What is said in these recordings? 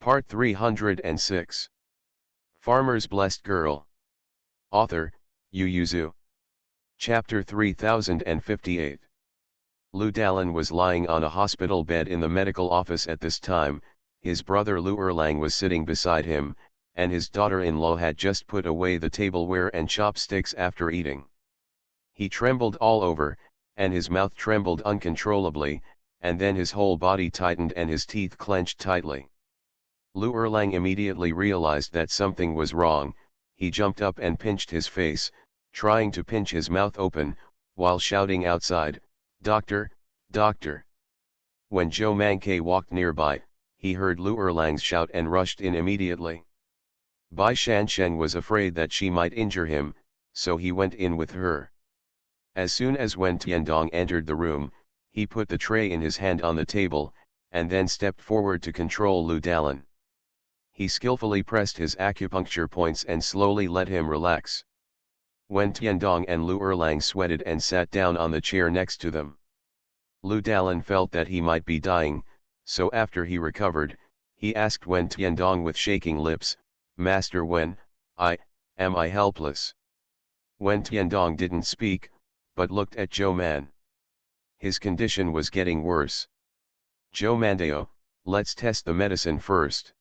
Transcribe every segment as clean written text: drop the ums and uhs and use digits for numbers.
Part 306. Farmer's Blessed Girl. Author, Yu Yuzu. Chapter 3058. Lu Dalan was lying on a hospital bed in the medical office at this time. His brother Lu Erlang was sitting beside him, and his daughter-in-law had just put away the tableware and chopsticks after eating. He trembled all over, and his mouth trembled uncontrollably, and then his whole body tightened and his teeth clenched tightly. Lu Erlang immediately realized that something was wrong. He jumped up and pinched his face, trying to pinch his mouth open, while shouting outside, "Doctor, doctor!" When Zhou Mangke walked nearby, he heard Lu Erlang's shout and rushed in immediately. Bai Shansheng was afraid that she might injure him, so he went in with her. As soon as Wen Tiandong entered the room, he put the tray in his hand on the table, and then stepped forward to control Lu Dalan. He skillfully pressed his acupuncture points and slowly let him relax. Wen Tiandong and Lu Erlang sweated and sat down on the chair next to them. Lu Dalan felt that he might be dying, so after he recovered, he asked Wen Tiandong with shaking lips, "Master Wen, am I helpless?" Wen Tiandong didn't speak, but looked at Zhou Man. His condition was getting worse. "Zhou Mandao, let's test the medicine first.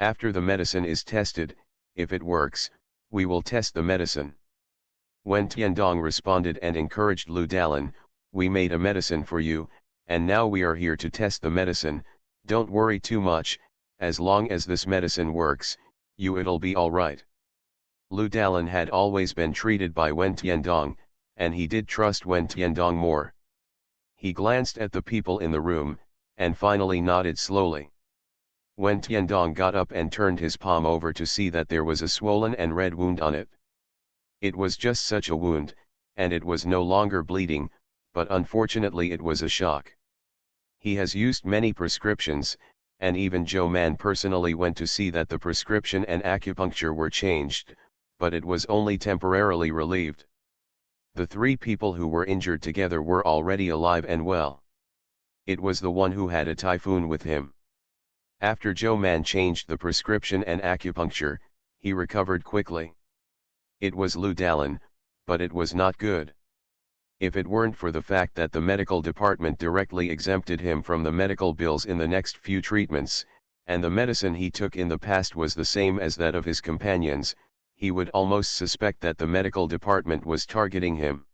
After the medicine is tested, if it works, we will test the medicine." Wen Tiandong responded and encouraged Lu Dalan, "We made a medicine for you, and now we are here to test the medicine. Don't worry too much, as long as this medicine works, it'll be alright." Lu Dalan had always been treated by Wen Tiandong, and he did trust Wen Tiandong more. He glanced at the people in the room, and finally nodded slowly. Wen Tiandong got up and turned his palm over to see that there was a swollen and red wound on it. It was just such a wound, and it was no longer bleeding, but unfortunately it was a shock. He has used many prescriptions, and even Zhou Man personally went to see that the prescription and acupuncture were changed, but it was only temporarily relieved. The three people who were injured together were already alive and well. It was the one who had a typhoon with him. After Zhou Man changed the prescription and acupuncture, he recovered quickly. It was Lu Dalan, but it was not good. If it weren't for the fact that the medical department directly exempted him from the medical bills in the next few treatments, and the medicine he took in the past was the same as that of his companions, he would almost suspect that the medical department was targeting him.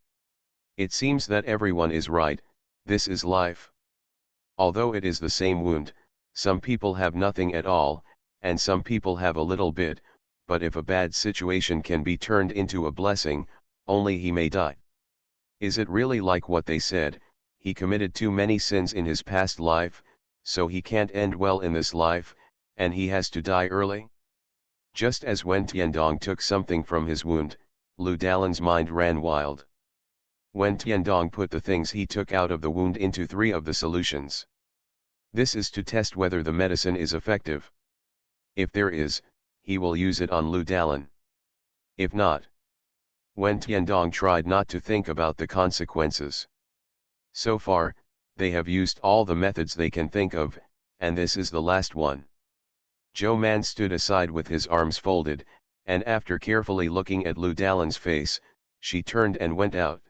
It seems that everyone is right. This is life. Although it is the same wound, some people have nothing at all, and some people have a little bit, but if a bad situation can be turned into a blessing, only he may die. Is it really like what they said, he committed too many sins in his past life, so he can't end well in this life, and he has to die early? Just as Wen Tiandong took something from his wound, Lu Dalan's mind ran wild. Wen Tiandong put the things he took out of the wound into 3 of the solutions. This is to test whether the medicine is effective. If there is, he will use it on Lu Dalan. If not, Wen Tiandong tried not to think about the consequences. So far, they have used all the methods they can think of, and this is the last one. Zhou Man stood aside with his arms folded, and after carefully looking at Lu Dalan's face, she turned and went out.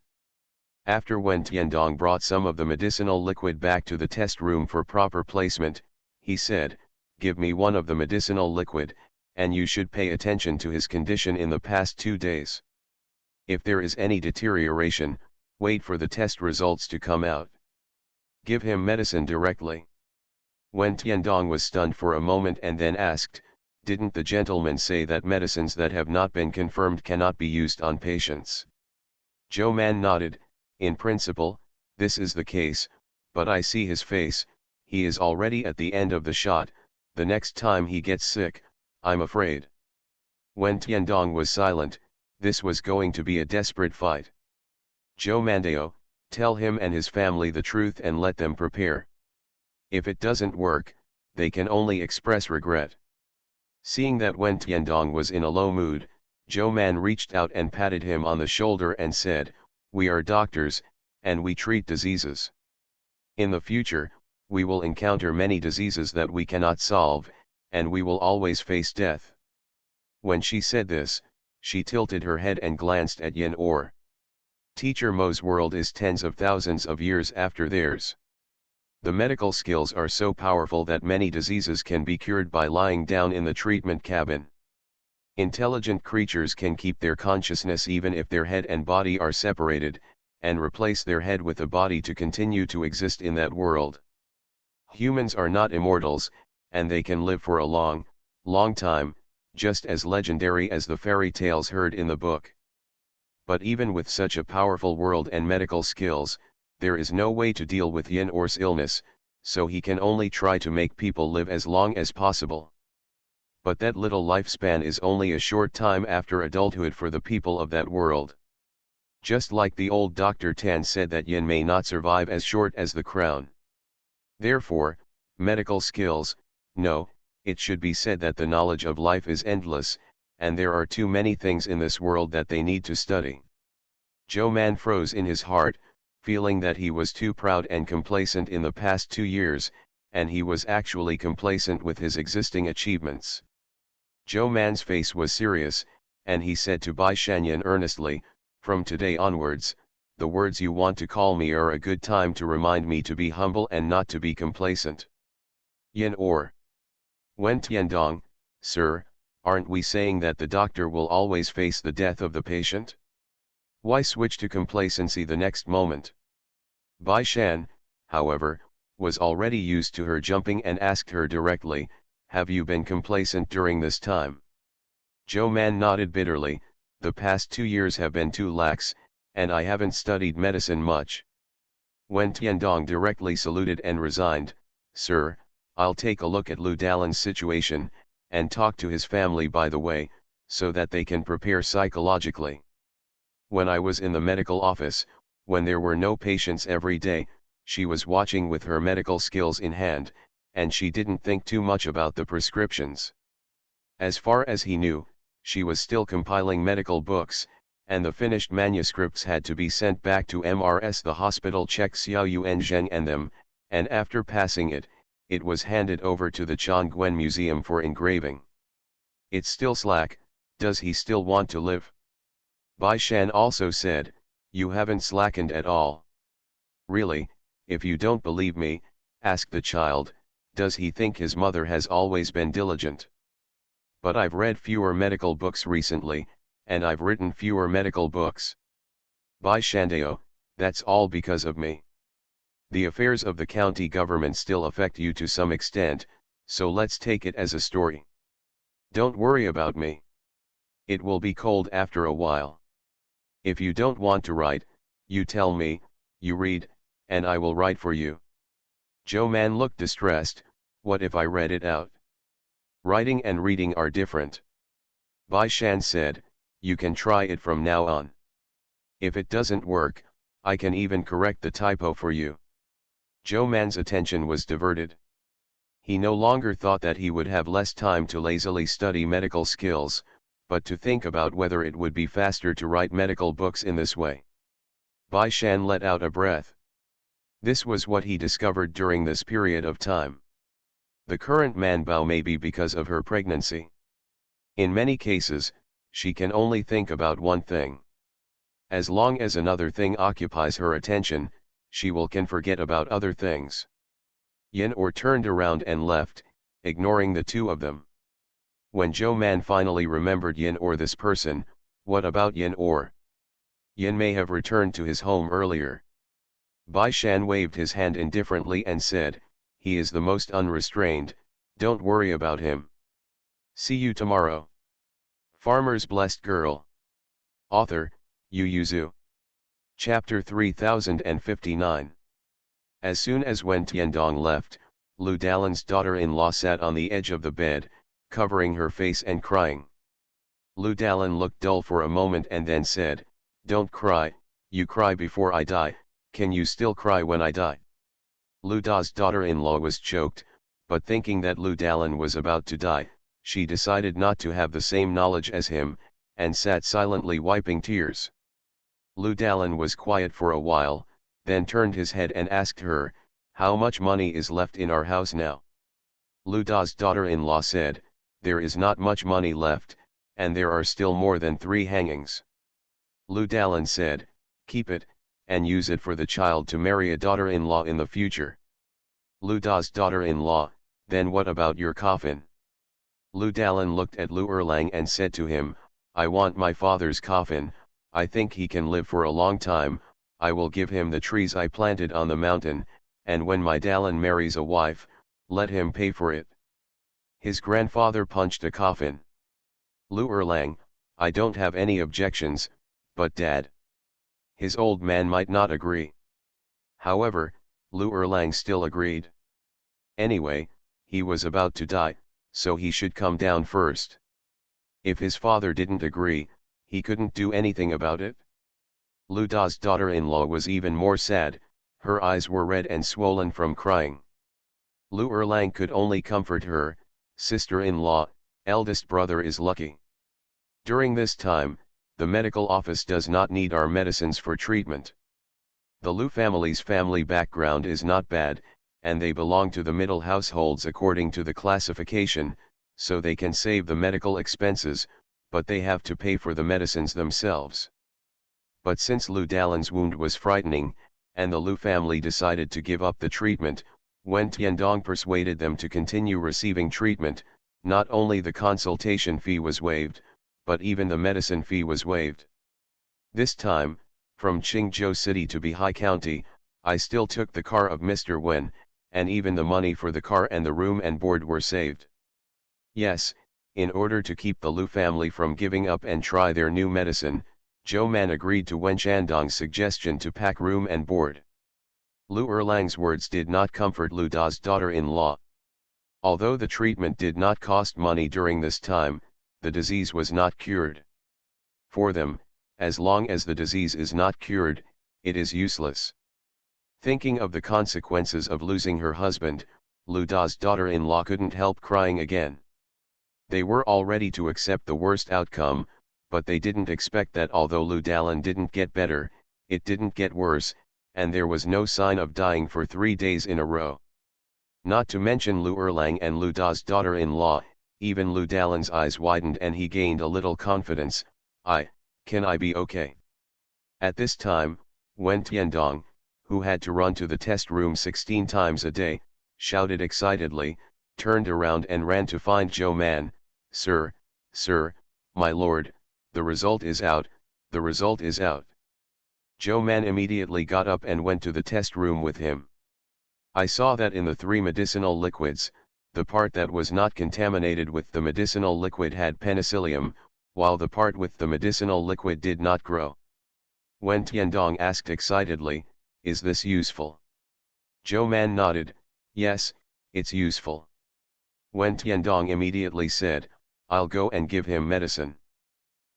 After Wen Tiandong brought some of the medicinal liquid back to the test room for proper placement, he said, "Give me one of the medicinal liquid, and you should pay attention to his condition in the past 2 days. If there is any deterioration, wait for the test results to come out. Give him medicine directly." Wen Tiandong was stunned for a moment and then asked, "Didn't the gentleman say that medicines that have not been confirmed cannot be used on patients?" Zhou Man nodded, "In principle, this is the case, but I see his face, he is already at the end of the shot. The next time he gets sick, I'm afraid." Wen Tiandong was silent. This was going to be a desperate fight. "Zhou Mandao, tell him and his family the truth and let them prepare. If it doesn't work, they can only express regret." Seeing that Wen Tiandong was in a low mood, Zhou Man reached out and patted him on the shoulder and said, "We are doctors, and we treat diseases. In the future, we will encounter many diseases that we cannot solve, and we will always face death. When she said this, she tilted her head and glanced at Yin Or. Teacher Mo's world is tens of thousands of years after theirs. The medical skills are so powerful that many diseases can be cured by lying down in the treatment cabin. Intelligent creatures can keep their consciousness even if their head and body are separated, and replace their head with a body to continue to exist in that world. Humans are not immortals, and they can live for a long, long time, just as legendary as the fairy tales heard in the book. But even with such a powerful world and medical skills, there is no way to deal with Yin Or's illness, so he can only try to make people live as long as possible. But that little lifespan is only a short time after adulthood for the people of that world. Just like the old Dr. Tan said that Yin may not survive as short as the crown. Therefore, medical skills, no, it should be said that the knowledge of life is endless, and there are too many things in this world that they need to study. Zhou Man froze in his heart, feeling that he was too proud and complacent in the past 2 years, and he was actually complacent with his existing achievements. Zhou Man's face was serious, and he said to Bai Shanyan earnestly, "From today onwards, the words you want to call me are a good time to remind me to be humble and not to be complacent." Yin Or. Wen Tiandong, sir, aren't we saying that the doctor will always face the death of the patient? Why switch to complacency the next moment? Bai Shan, however, was already used to her jumping and asked her directly, "Have you been complacent during this time?" Zhou Man nodded bitterly, "The past 2 years have been too lax, and I haven't studied medicine much." Wen Tiandong directly saluted and resigned, "Sir, I'll take a look at Lu Dalan's situation, and talk to his family by the way, so that they can prepare psychologically. When I was in the medical office, when there were no patients every day, she was watching with her medical skills in hand, and she didn't think too much about the prescriptions. As far as he knew, she was still compiling medical books, and the finished manuscripts had to be sent back to MRS. The hospital checked Xiao Yuan Zheng and them, and after passing it, it was handed over to the Chongquen Museum for engraving. It's still slack, does he still want to live? Bai Shan also said, "You haven't slackened at all. Really, if you don't believe me, ask the child, does he think his mother has always been diligent? But I've read fewer medical books recently, and I've written fewer medical books. Bai Shandao, that's all because of me. The affairs of the county government still affect you to some extent, so let's take it as a story. Don't worry about me. It will be cold after a while. If you don't want to write, you tell me, you read, and I will write for you." Zhou Man looked distressed, "What if I read it out? Writing and reading are different." Bai Shan said, "You can try it from now on. If it doesn't work, I can even correct the typo for you." Zhou Man's attention was diverted. He no longer thought that he would have less time to lazily study medical skills, but to think about whether it would be faster to write medical books in this way. Bai Shan let out a breath. This was what he discovered during this period of time. The current Manbao may be because of her pregnancy. In many cases, she can only think about one thing. As long as another thing occupies her attention, she can forget about other things. Yin Or turned around and left, ignoring the two of them. When Zhou Man finally remembered Yin Or, this person, what about Yin Or? Yin may have returned to his home earlier. Bai Shan waved his hand indifferently and said, "He is the most unrestrained, don't worry about him. See you tomorrow." Farmer's Blessed Girl. Author, Yu Yuzu. Chapter 3059. As soon as Wen Tiandong left, Lu Dalan's daughter-in-law sat on the edge of the bed, covering her face and crying. Lu Dalan looked dull for a moment and then said, "Don't cry, you cry before I die, can you still cry when I die?" Lu Da's daughter-in-law was choked, but thinking that Lu Dalan was about to die, she decided not to have the same knowledge as him, and sat silently wiping tears. Lu Dalan was quiet for a while, then turned his head and asked her, "How much money is left in our house now?" Lu Da's daughter-in-law said, "There is not much money left, and there are still more than 3 hangings." Lu Dalan said, "Keep it, and use it for the child to marry a daughter-in-law in the future." Lu Da's daughter-in-law, "Then what about your coffin?" Lu Dalan looked at Lu Erlang and said to him, "I want my father's coffin. I think he can live for a long time. I will give him the trees I planted on the mountain, and when my Dalan marries a wife, let him pay for it." His grandfather punched a coffin. Lu Erlang, "I don't have any objections, but Dad." His old man might not agree. However, Lu Erlang still agreed. Anyway, he was about to die, so he should come down first. If his father didn't agree, he couldn't do anything about it. Lu Da's daughter-in-law was even more sad, her eyes were red and swollen from crying. Lu Erlang could only comfort her, "Sister-in-law, eldest brother is lucky. During this time, the medical office does not need our medicines for treatment." The Lu family's family background is not bad, and they belong to the middle households according to the classification, so they can save the medical expenses, but they have to pay for the medicines themselves. But since Lu Dalan's wound was frightening, and the Lu family decided to give up the treatment, Wen Tiandong persuaded them to continue receiving treatment. Not only the consultation fee was waived, but even the medicine fee was waived. This time, from Qingzhou City to Bihai County, I still took the car of Mr. Wen, and even the money for the car and the room and board were saved. Yes, in order to keep the Lu family from giving up and try their new medicine, Zhou Man agreed to Wen Shandong's suggestion to pack room and board. Lu Erlang's words did not comfort Lu Da's daughter-in-law. Although the treatment did not cost money during this time, the disease was not cured. For them, as long as the disease is not cured, it is useless. Thinking of the consequences of losing her husband, Lu Da's daughter-in-law couldn't help crying again. They were all ready to accept the worst outcome, but they didn't expect that although Lu Dalan didn't get better, it didn't get worse, and there was no sign of dying for 3 days in a row. Not to mention Lu Erlang and Lu Da's daughter-in-law, even Lu Dalan's eyes widened and he gained a little confidence. Can I be okay?" At this time, Wen Tiandong, who had to run to the test room 16 times a day, shouted excitedly, turned around and ran to find Zhou Man. Sir, my lord, the result is out, the result is out." Zhou Man immediately got up and went to the test room with him. "I saw that in the 3 medicinal liquids, the part that was not contaminated with the medicinal liquid had penicillium, while the part with the medicinal liquid did not grow." Wen Tiandong asked excitedly, "Is this useful?" Zhou Man nodded, "Yes, it's useful." Wen Tiandong immediately said, "I'll go and give him medicine."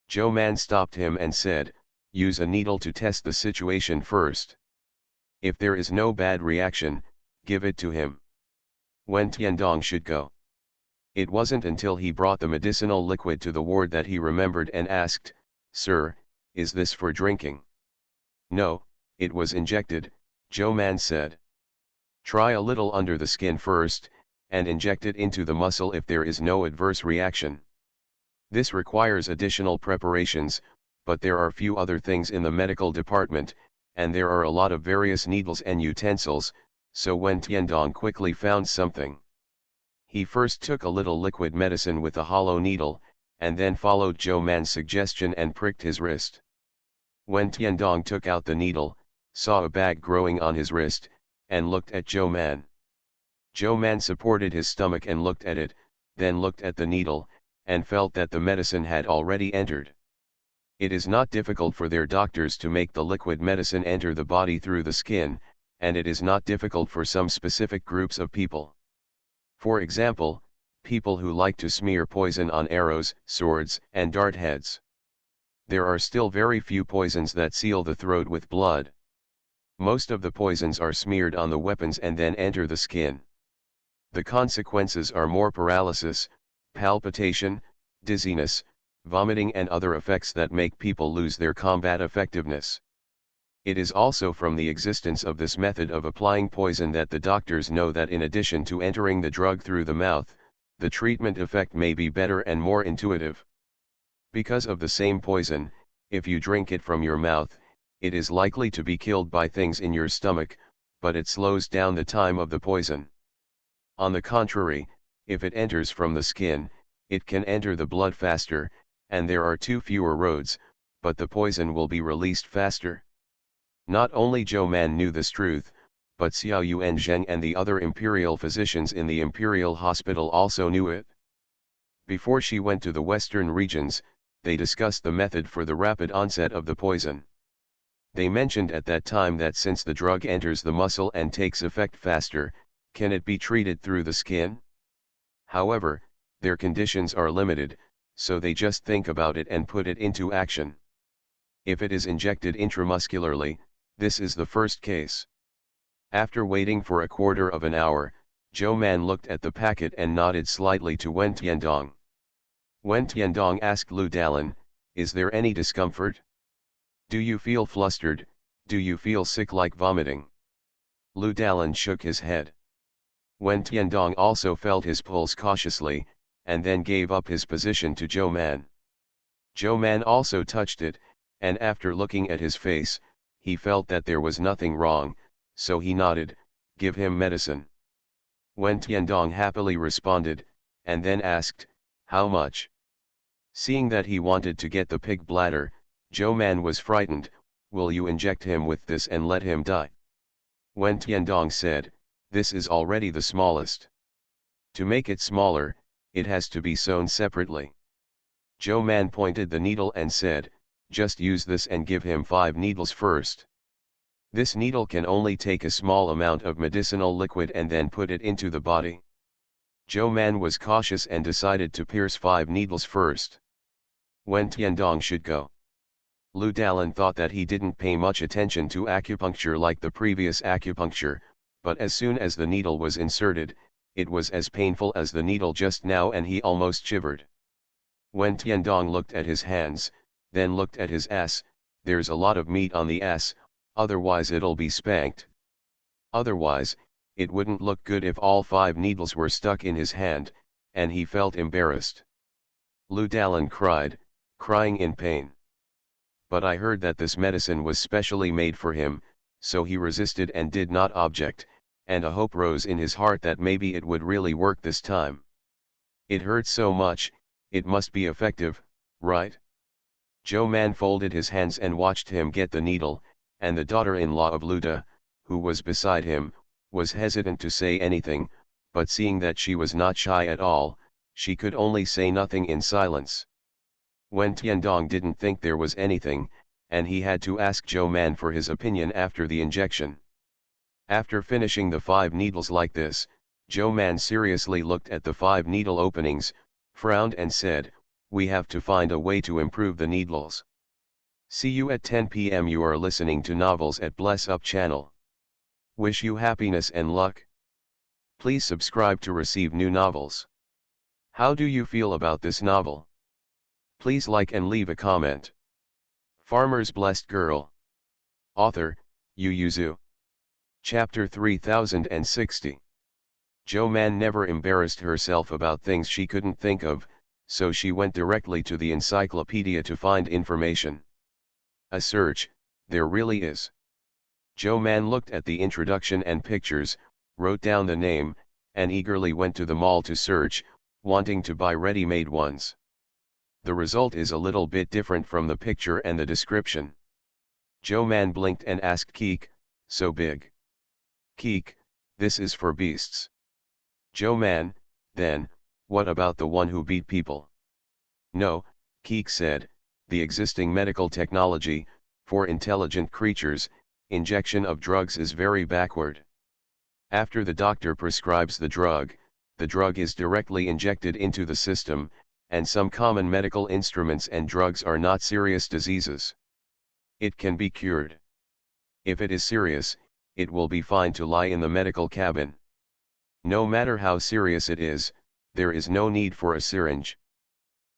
Zhou Man stopped him and said, "Use a needle to test the situation first. If there is no bad reaction, give it to him." Wen Tiandong should go. It wasn't until he brought the medicinal liquid to the ward that he remembered and asked, "Sir, is this for drinking?" "No, it was injected," Zhou Man said. "Try a little under the skin first, and inject it into the muscle if there is no adverse reaction. This requires additional preparations, but there are few other things in the medical department, and there are a lot of various needles and utensils, so Wen Tiandong quickly found something. He first took a little liquid medicine with a hollow needle, and then followed Zhou Man's suggestion and pricked his wrist. Wen Tiandong took out the needle, saw a bag growing on his wrist, and looked at Zhou Man. Zhou Man supported his stomach and looked at it, then looked at the needle, and felt that the medicine had already entered. It is not difficult for their doctors to make the liquid medicine enter the body through the skin, and it is not difficult for some specific groups of people. For example, people who like to smear poison on arrows, swords, and dart heads. There are still very few poisons that seal the throat with blood. Most of the poisons are smeared on the weapons and then enter the skin. The consequences are more paralysis, palpitation, dizziness, vomiting and other effects that make people lose their combat effectiveness. It is also from the existence of this method of applying poison that the doctors know that in addition to entering the drug through the mouth, the treatment effect may be better and more intuitive. Because of the same poison, if you drink it from your mouth, it is likely to be killed by things in your stomach, but it slows down the time of the poison. On the contrary, if it enters from the skin, it can enter the blood faster, and there are fewer roads, but the poison will be released faster. Not only Zhou Man knew this truth, but Xiao Yuanzheng and the other imperial physicians in the imperial hospital also knew it. Before she went to the western regions, they discussed the method for the rapid onset of the poison. They mentioned at that time that since the drug enters the muscle and takes effect faster, can it be treated through the skin? However, their conditions are limited, so they just think about it and put it into action. If it is injected intramuscularly, this is the first case. After waiting for a quarter of an hour, Zhou Man looked at the packet and nodded slightly to Wen Tiandong. Wen Tiandong asked Lu Dalan, "Is there any discomfort? Do you feel flustered? Do you feel sick like vomiting?" Lu Dalan shook his head. Wen Tiandong also felt his pulse cautiously, and then gave up his position to Zhou Man. Zhou Man also touched it, and after looking at his face, he felt that there was nothing wrong, so he nodded, "Give him medicine." Wen Tiandong happily responded, and then asked, "How much?" Seeing that he wanted to get the pig bladder, Zhou Man was frightened. "Will you inject him with this and let him die?" Wen Tiandong said, "This is already the smallest. To make it smaller, it has to be sewn separately." Zhou Man pointed the needle and said, "Just use this and give him 5 needles first. This needle can only take a small amount of medicinal liquid and then put it into the body." Zhou Man was cautious and decided to pierce 5 needles first. Wen Tiandong should go. Lu Dalan thought that he didn't pay much attention to acupuncture like the previous acupuncture, but as soon as the needle was inserted, it was as painful as the needle just now and he almost shivered. Wen Tiandong looked at his hands, then looked at his ass. "There's a lot of meat on the ass, otherwise it'll be spanked. Otherwise, it wouldn't look good if all 5 needles were stuck in his hand," and he felt embarrassed. Lu Dalan cried, crying in pain. "But I heard that this medicine was specially made for him," so he resisted and did not object, and a hope rose in his heart that maybe it would really work this time. "It hurts so much, it must be effective, right?" Zhou Man folded his hands and watched him get the needle, and the daughter-in-law of Luda, who was beside him, was hesitant to say anything, but seeing that she was not shy at all, she could only say nothing in silence. Wen Tiandong didn't think there was anything, and he had to ask Zhou Man for his opinion after the injection. After finishing the 5 needles like this, Zhou Man seriously looked at the 5 needle openings, frowned and said, "We have to find a way to improve the needles." See you at 10 p.m. You are listening to Novels at Bless Up channel. Wish you happiness and luck. Please subscribe to receive new novels. How do you feel about this novel? Please like and leave a comment. Farmer's Blessed Girl. Author, Yu Yuzu. Chapter 3060. Zhou Man never embarrassed herself about things she couldn't think of, so she went directly to the encyclopedia to find information. A search, there really is. Zhou Man looked at the introduction and pictures, wrote down the name, and eagerly went to the mall to search, wanting to buy ready-made ones. The result is a little bit different from the picture and the description. Zhou Man blinked and asked Keek, "So big?" "Keek, this is for beasts." Zhou Man, "Then, what about the one who beat people?" "No," Keek said, "the existing medical technology, for intelligent creatures, injection of drugs is very backward. After the doctor prescribes the drug is directly injected into the system, and some common medical instruments and drugs are not serious diseases. It can be cured. If it is serious, it will be fine to lie in the medical cabin. No matter how serious it is, there is no need for a syringe.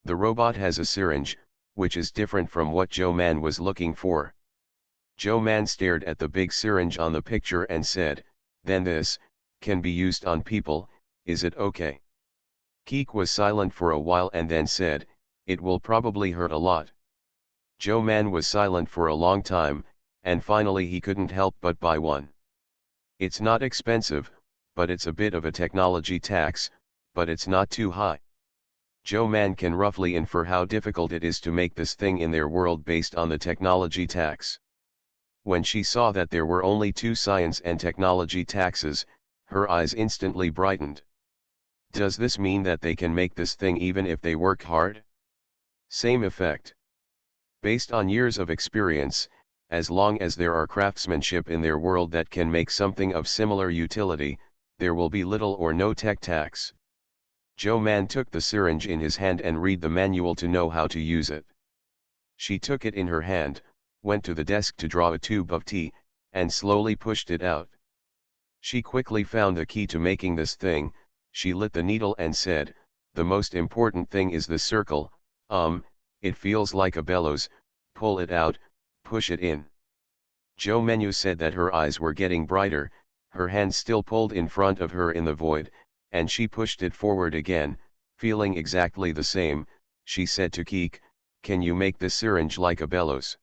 The robot has a syringe, which is different from what Zhou Man was looking for." Joe Man stared at the big syringe on the picture and said, "Then this can be used on people, is it okay?" Keek was silent for a while and then said, "It will probably hurt a lot." Joe Man was silent for a long time, and finally he couldn't help but buy one. "It's not expensive, but it's a bit of a technology tax, but it's not too high." Joe Man can roughly infer how difficult it is to make this thing in their world based on the technology tax. When she saw that there were only 2 science and technology taxes, her eyes instantly brightened. Does this mean that they can make this thing even if they work hard? Same effect. Based on years of experience, as long as there are craftsmanship in their world that can make something of similar utility, there will be little or no tech tax. Joe Man took the syringe in his hand and read the manual to know how to use it. She took it in her hand, went to the desk to draw a tube of tea, and slowly pushed it out. She quickly found the key to making this thing. She lit the needle and said, "The most important thing is the circle, it feels like a bellows, pull it out, push it in." Joe Menu said that her eyes were getting brighter, her hand still pulled in front of her in the void, and she pushed it forward again, feeling exactly the same. She said to Keek, "Can you make this syringe like a bellows?"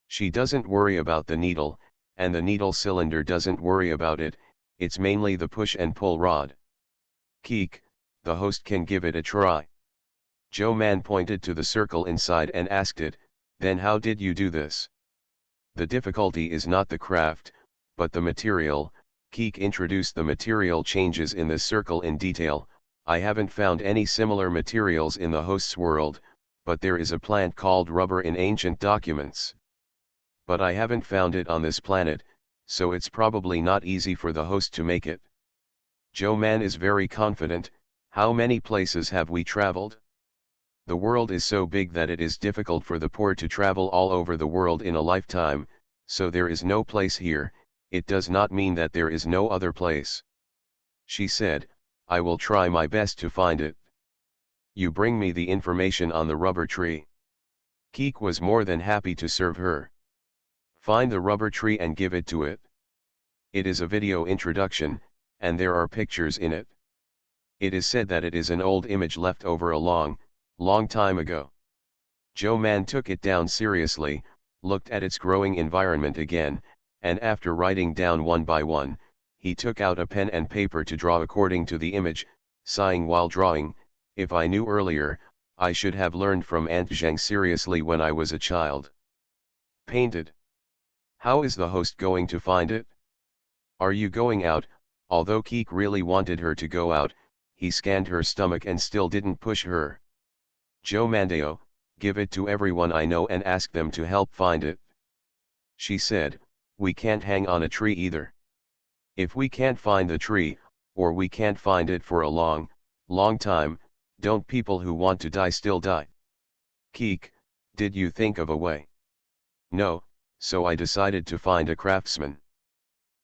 She doesn't worry about the needle, and the needle cylinder doesn't worry about it, it's mainly the push and pull rod. "Keek, the host can give it a try." Joe Man pointed to the circle inside and asked it, "Then how did you do this?" "The difficulty is not the craft, but the material." Keek introduced the material changes in this circle in detail. "I haven't found any similar materials in the host's world, but there is a plant called rubber in ancient documents. But I haven't found it on this planet, so it's probably not easy for the host to make it." Joe Man is very confident. "How many places have we traveled? The world is so big that it is difficult for the poor to travel all over the world in a lifetime, so there is no place here. It does not mean that there is no other place." She said, "I will try my best to find it. You bring me the information on the rubber tree." Keek was more than happy to serve her. "Find the rubber tree and give it to it. It is a video introduction, and there are pictures in it. It is said that it is an old image left over a long time ago." Joe Man took it down seriously, looked at its growing environment again, and after writing down one by one, he took out a pen and paper to draw according to the image, sighing while drawing, "If I knew earlier, I should have learned from Aunt Zhang seriously when I was a child." Painted. How is the host going to find it? Are you going out? Although Keek really wanted her to go out, he scanned her stomach and still didn't push her. "Joe Mandeo, give it to everyone I know and ask them to help find it." She said, "We can't hang on a tree either. If we can't find the tree, or we can't find it for a long time, don't people who want to die still die?" "Keek, did you think of a way?" "No, so I decided to find a craftsman.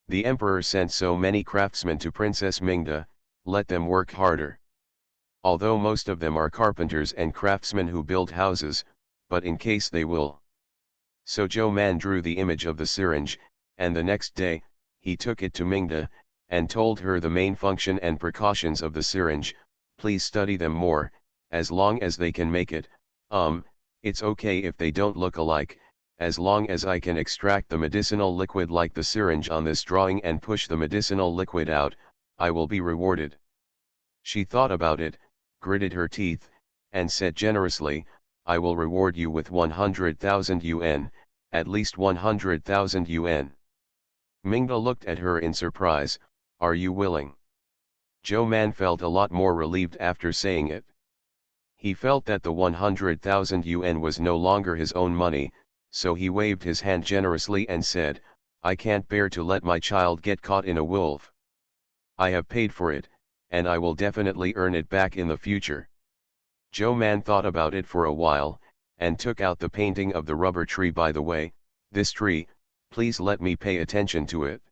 The emperor sent so many craftsmen to Princess Mingda, let them work harder. Although most of them are carpenters and craftsmen who build houses, but in case they will." So Joe Man drew the image of the syringe, and the next day, he took it to Mingda, and told her the main function and precautions of the syringe. "Please study them more, as long as they can make it, it's okay if they don't look alike, as long as I can extract the medicinal liquid like the syringe on this drawing and push the medicinal liquid out, I will be rewarded." She thought about it, gritted her teeth, and said generously, "I will reward you with 100,000 yuan, at least 100,000 yuan. Mingda looked at her in surprise. "Are you willing?" Joe Man felt a lot more relieved after saying it. He felt that the 100,000 yuan was no longer his own money, so he waved his hand generously and said, "I can't bear to let my child get caught in a wolf. I have paid for it, and I will definitely earn it back in the future." Joe Man thought about it for a while, and took out the painting of the rubber tree. "By the way, this tree, please let me pay attention to it.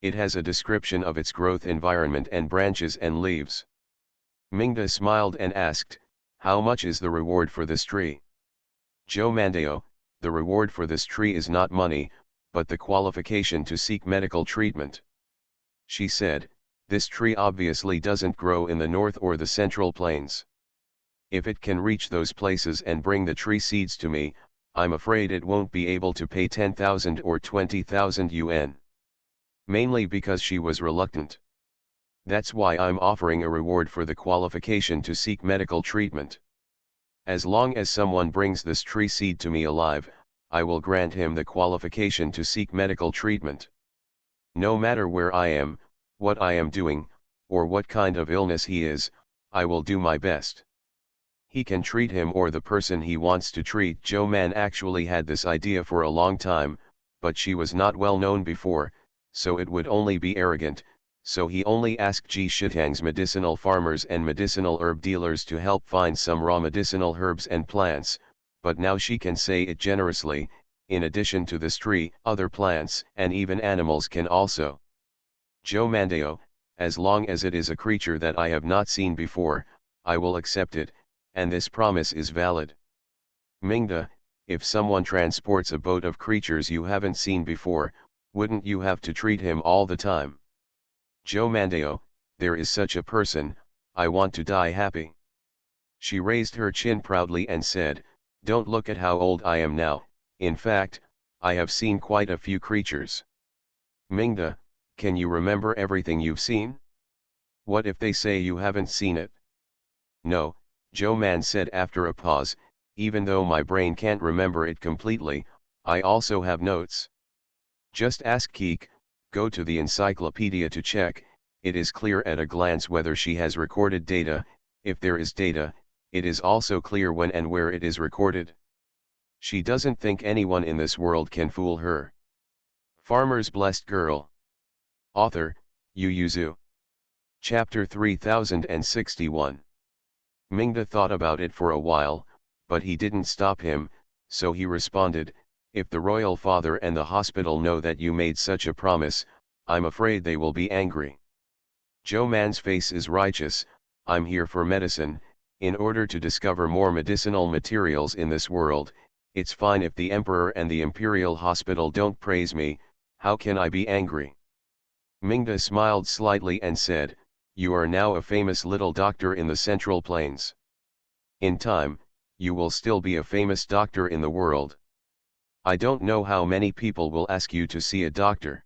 It has a description of its growth environment and branches and leaves." Mingda smiled and asked, "How much is the reward for this tree?" Joe Mandeo, "The reward for this tree is not money, but the qualification to seek medical treatment. She said, "This tree obviously doesn't grow in the north or the central plains. If it can reach those places and bring the tree seeds to me, I'm afraid it won't be able to pay 10,000 or 20,000 yuan. Mainly because she was reluctant. That's why I'm offering a reward for the qualification to seek medical treatment. As long as someone brings this tree seed to me alive, I will grant him the qualification to seek medical treatment. No matter where I am, what I am doing, or what kind of illness he is, I will do my best. He can treat him or the person he wants to treat." Zhou Man actually had this idea for a long time, but she was not well known before, so it would only be arrogant, so he only asked Ji Shitang's medicinal farmers and medicinal herb dealers to help find some raw medicinal herbs and plants, but now she can say it generously, in addition to this tree, other plants and even animals can also. "Zhou Mandao, as long as it is a creature that I have not seen before, I will accept it, and this promise is valid. Mingda, if someone transports a boat of creatures you haven't seen before, wouldn't you have to treat him all the time?" "Zhou Mandao, there is such a person, I want to die happy." She raised her chin proudly and said, "Don't look at how old I am now, in fact, I have seen quite a few creatures." "Mingda, can you remember everything you've seen? What if they say you haven't seen it?" "No," Zhou Man said after a pause, "even though my brain can't remember it completely, I also have notes. Just ask Keek, go to the encyclopedia to check, it is clear at a glance whether she has recorded data. If there is data, it is also clear when and where it is recorded. She doesn't think anyone in this world can fool her." Farmer's Blessed Girl. Author, Yu Yuzu. Chapter 3061. Mingda thought about it for a while, but he didn't stop him, so he responded, "If the royal father and the hospital know that you made such a promise, I'm afraid they will be angry." Zhou Man's face is righteous. "I'm here for medicine, in order to discover more medicinal materials in this world. It's fine if the emperor and the imperial hospital don't praise me, how can I be angry?" Mingda smiled slightly and said, "You are now a famous little doctor in the Central Plains. In time, you will still be a famous doctor in the world. I don't know how many people will ask you to see a doctor.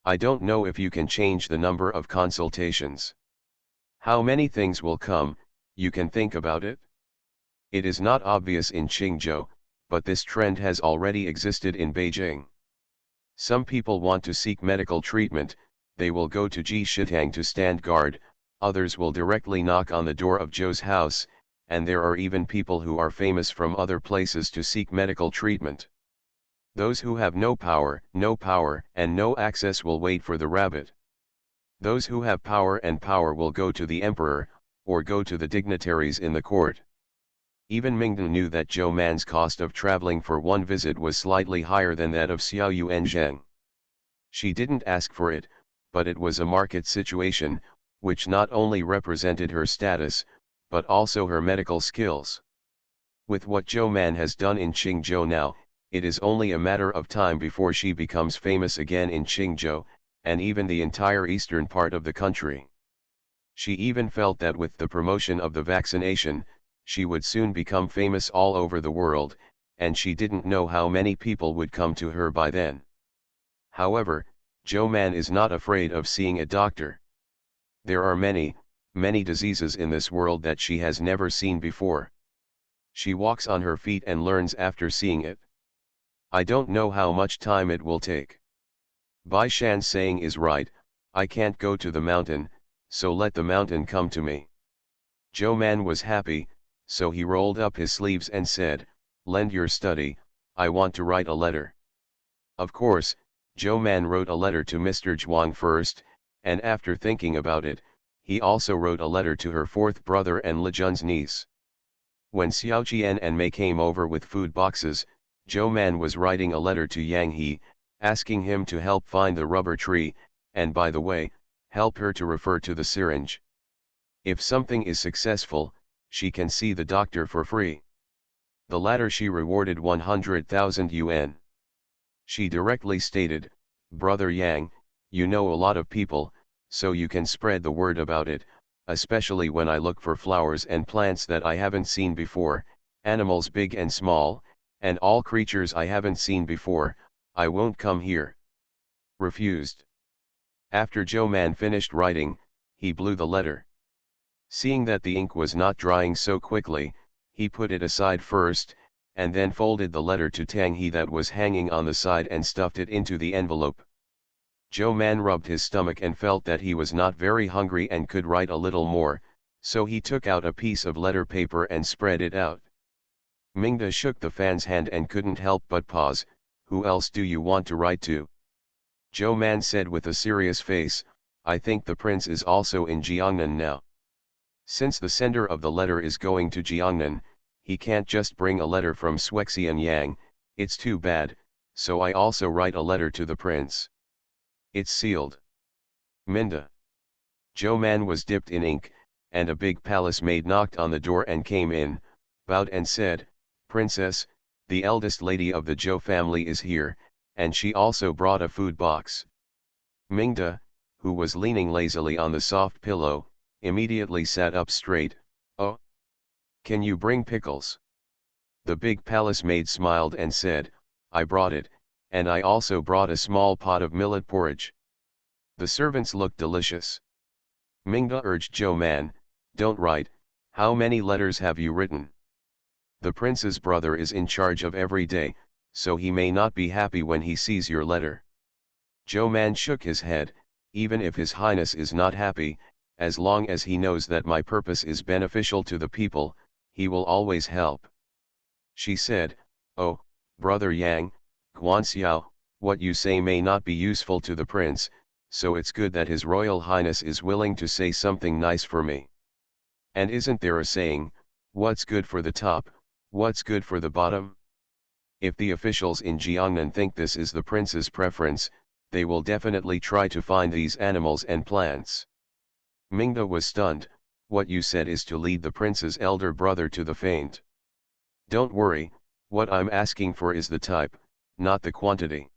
I don't know if you can change the number of consultations. How many things will come, you can think about it? It is not obvious in Qingzhou, but this trend has already existed in Beijing. Some people want to seek medical treatment, they will go to Ji Shitang to stand guard, others will directly knock on the door of Zhou's house, and there are even people who are famous from other places to seek medical treatment. Those who have no power, and no access will wait for the rabbit. Those who have power will go to the emperor, or go to the dignitaries in the court." Even Mingda knew that Zhou Man's cost of traveling for one visit was slightly higher than that of Xiao Yuanzheng. She didn't ask for it, but it was a market situation, which not only represented her status, but also her medical skills. With what Zhou Man has done in Qingzhou now, it is only a matter of time before she becomes famous again in Qingzhou, and even the entire eastern part of the country. She even felt that with the promotion of the vaccination, she would soon become famous all over the world, and she didn't know how many people would come to her by then. However, Zhou Man is not afraid of seeing a doctor. There are many, many diseases in this world that she has never seen before. She walks on her feet and learns after seeing it. I don't know how much time it will take. Bai Shan's saying is right, I can't go to the mountain, so let the mountain come to me. Zhou Man was happy, so he rolled up his sleeves and said, "Lend your study, I want to write a letter." Of course, Zhou Man wrote a letter to Mr. Zhuang first, and after thinking about it, he also wrote a letter to her fourth brother and Li Jun's niece. When Xiao Qian and Mei came over with food boxes, Zhou Man was writing a letter to Yang He, asking him to help find the rubber tree, and by the way, help her to refer to the syringe. If something is successful, she can see the doctor for free. The latter she rewarded 100,000 yuan. She directly stated, "Brother Yang, you know a lot of people, so you can spread the word about it, especially when I look for flowers and plants that I haven't seen before, animals big and small, and all creatures I haven't seen before. I won't come here." Refused. After Joe Man finished writing, he blew the letter. Seeing that the ink was not drying so quickly, he put it aside first, and then folded the letter to Tang He that was hanging on the side and stuffed it into the envelope. Joe Man rubbed his stomach and felt that he was not very hungry and could write a little more, so he took out a piece of letter paper and spread it out. Mingda shook the fan's hand and couldn't help but pause. "Who else do you want to write to?" Joe Man said with a serious face, "I think the prince is also in Jiangnan now. Since the sender of the letter is going to Jiangnan, he can't just bring a letter from Shuexian Yang, it's too bad, so I also write a letter to the prince. It's sealed. Minda." Joe Man was dipped in ink, and a big palace maid knocked on the door and came in, bowed and said, "Princess, the eldest lady of the Zhou family is here, and she also brought a food box." Mingda, who was leaning lazily on the soft pillow, immediately sat up straight. "Oh, can you bring pickles?" The big palace maid smiled and said, "I brought it, and I also brought a small pot of millet porridge." The servants looked delicious. Mingda urged Joe Man, "Don't write. How many letters have you written? The prince's brother is in charge of every day, so he may not be happy when he sees your letter." Joe Man shook his head. "Even if his highness is not happy, as long as he knows that my purpose is beneficial to the people, he will always help." She said, "Oh, Brother Yang, Guanxiao, what you say may not be useful to the prince, so it's good that his royal highness is willing to say something nice for me. And isn't there a saying, what's good for the top, what's good for the bottom? If the officials in Jiangnan think this is the prince's preference, they will definitely try to find these animals and plants." Mingda was stunned. "What you said is to lead the prince's elder brother to the faint. Don't worry, what I'm asking for is the type, not the quantity.